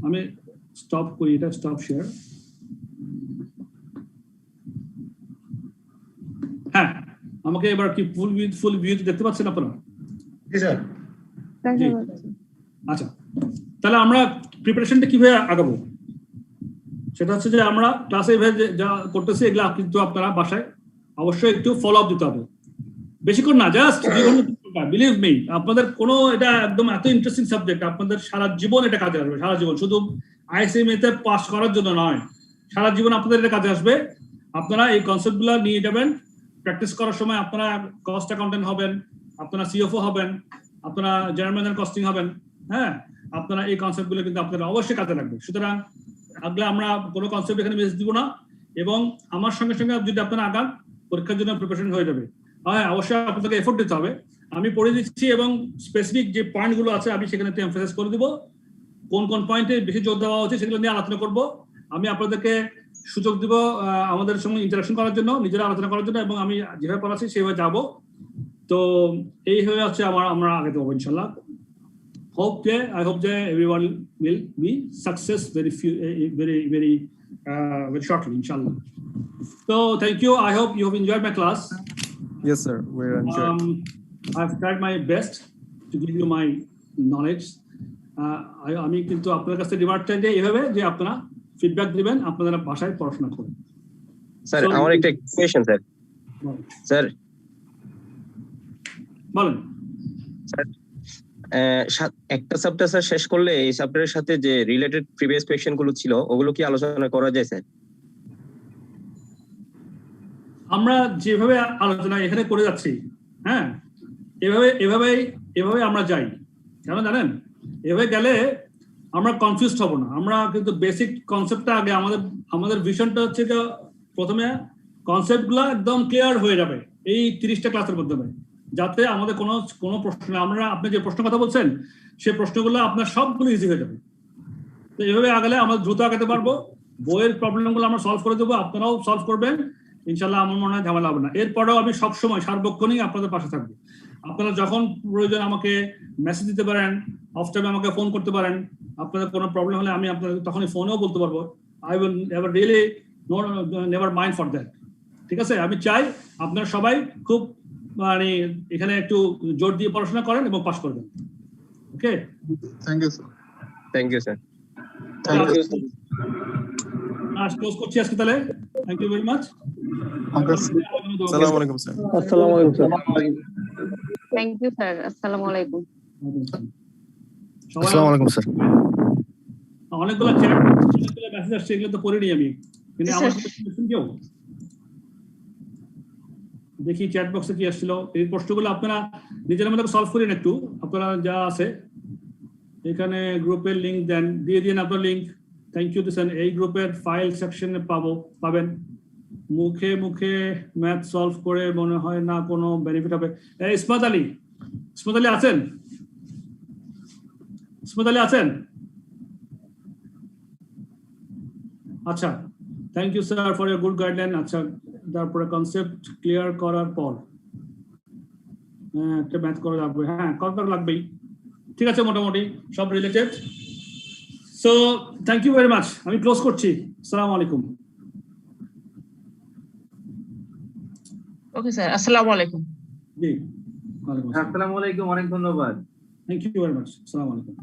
আমি স্টপ করি, এটা স্টপ শেয়ার। হ্যাঁ, আমাকে এবার কি ফুল ভিউ দেখতে পাচ্ছেন আপনারা? জি স্যার। জি, আচ্ছা, তাহলে আমরা প্রিপারেশনটা কিভাবে আগাবো সেটা হচ্ছে যে আমরা ক্লাসে যা করতেছি এগুলা কিন্তু আপনারা বাসায় অবশ্যই একটু ফলো আপ দিতে হবে, বেশিক্ষণ না, জাস্ট বিলিভ মি, আপনাদের কোনো এটা একদম এত ইন্টারেস্টিং সাবজেক্ট, আপনাদের সারা জীবন এটা কাজে আসবে, সারা জীবন, শুধু আইএসএমএ তে পাস করার জন্য নয়, সারা জীবন আপনাদের এটা কাজে আসবে। আপনারা এই কনসেপ্টগুলো নিয়ে যাবেন, প্র্যাকটিস করার সময় আপনারা কস্ট অ্যাকাউন্টেন্ট হবেন, আপনারা সিএফও হবেন, আপনারা জেনারেল ম্যানেজার কস্টিং হবেন, হ্যাঁ, আপনারা এই কনসেপ্টগুলো কিন্তু আপনাদের অবশ্যই কাজে লাগবে। সুতরাং আগলে আমরা কোনো কনসেপ্ট এখানে মেসেজ দিব না, এবং আমার সঙ্গে সঙ্গে যদি আপনারা আগান পরীক্ষার জন্য প্রিপারেশন হয়ে যাবে। হ্যাঁ, অবশ্যই আপনাদেরকে এফোর্ট দিতে হবে, আমি পড়ে দিচ্ছি, এবং স্পেসিফিক যে পয়েন্টগুলো আছে আমি সেখানে এমফাসাইজ করে দিব, কোন কোন পয়েন্টে বেশি জোর দেওয়া হচ্ছে সেগুলো নিয়ে আলোচনা করব। আমি আপনাদেরকে সুযোগ দিব আমাদের সঙ্গে ইন্টারাকশন করার জন্য, নিজেরা আলোচনা করার জন্য, এবং আমি যেভাবে পড়াচ্ছি সেভাবে যাবো। তো এই হয়ে হচ্ছে আমরা আগে দেবো ইনশাল্লাহ। I hope that everyone will be success very shortly, inshallah. So thank you. I hope you have enjoyed my class. Yes, sir. We're enjoying. I've tried my best to give you my knowledge. আমি কিন্তু আপনাদের কাছে reward চাই যে এভাবে যে আপনারা feedback দিবেন, আপনারা ভাষায় পড়াশোনা করুন। স্যার, আমার একটা কোয়েশ্চেন স্যার। স্যার বলেন। স্যার, একটা চ্যাপ্টার স্যার শেষ করলে এই চ্যাপ্টারের সাথে যে রিলেটেড প্রিভিয়াস কোয়েশ্চেন গুলো ছিল ওগুলো কি আলোচনা করা যায় স্যার? আমরা যেভাবে আলোচনা এখানে করে যাচ্ছি, হ্যাঁ, এভাবে আমরা যাই, কেন জানেন? এভাবে গেলে আমরা কনফিউজড হব না। আমরা কিন্তু বেসিক কনসেপ্টটা আগে, আমাদের ভিশনটা হচ্ছে যে প্রথমে কনসেপ্টগুলো একদম ক্লিয়ার হয়ে যাবে এই 30টা ক্লাসের মাধ্যমে, যাতে আমাদের কোনো প্রশ্ন, আপনি যে প্রশ্ন কথা বলছেন সেই প্রশ্নগুলো আপনার সবগুলো ইজি হয়ে যাবে। তো এভাবে আগালে আমরা দ্রুত আগাতে পারবো, বইয়ের প্রবলেমগুলো আমরা সলভ করে দেবো, আপনারাও সলভ করবেন ইনশাল্লাহ। আমার মনে হয় ঝামেলা হবে না। এরপরেও আমি সবসময় সার্বক্ষণিক আপনাদের পাশে থাকবো। আপনারা যখন প্রয়োজন আমাকে মেসেজ দিতে পারেন, অফ টাইমে আমাকে ফোন করতে পারেন, আপনাদের কোনো প্রবলেম হলে আমি আপনাদের তখনই ফোনেও বলতে পারবো। I will never mind for that. ঠিক আছে? আমি চাই আপনারা সবাই খুব মানে এখানে একটু জোর দিয়ে পড়াশোনা করেন এবং পাস করবেন। Okay, thank you sir. Thank you sir. Close করছি আজকে তাহলে। Thank you very much. আসসালামু আলাইকুম স্যার। আসসালামু আলাইকুম স্যার। Thank you sir. আসসালামু আলাইকুম। আসসালামু আলাইকুম স্যার। অনেকগুলো চ্যাট, অনেকগুলো মেসেজ আসছে, এগুলো তো পড়িনি আমি, কিন্তু আমার কেউ দেখি চ্যাট বক্সে কি আসছিল। এই প্রশ্নগুলো আপনারা নিজের মধ্যে সলভ করেন একটু, আপনারা যা আছে এখানে গ্রুপের লিংক দেন, দিয়ে দিন আপনার লিংক। থ্যাংক ইউ দিচ্ছেন। এই গ্রুপের ফাইল সেকশনে পাবেন। মুখে ম্যাথ সলভ করে মনে হয় না কোনো বেনিফিট হবে। ইসমাত আলী আছেন? ইসমাত আলী আছেন? আচ্ছা, thank you sir for your good guideline. আচ্ছা, তারপরে কনসেপ্ট ক্লিয়ার করার পর একটা ম্যাথ করা লাগবে। হ্যাঁ, করা লাগবেই। ঠিক আছে, মোটামুটি সব related. So thank you very much. আমি ক্লোজ করছি। আসসালামু আলাইকুম। ওকে স্যার, আসসালামু আলাইকুম। জি, আসসালামু আলাইকুম, অনেক ধন্যবাদ। Thank you very much. আসসালামু আলাইকুম।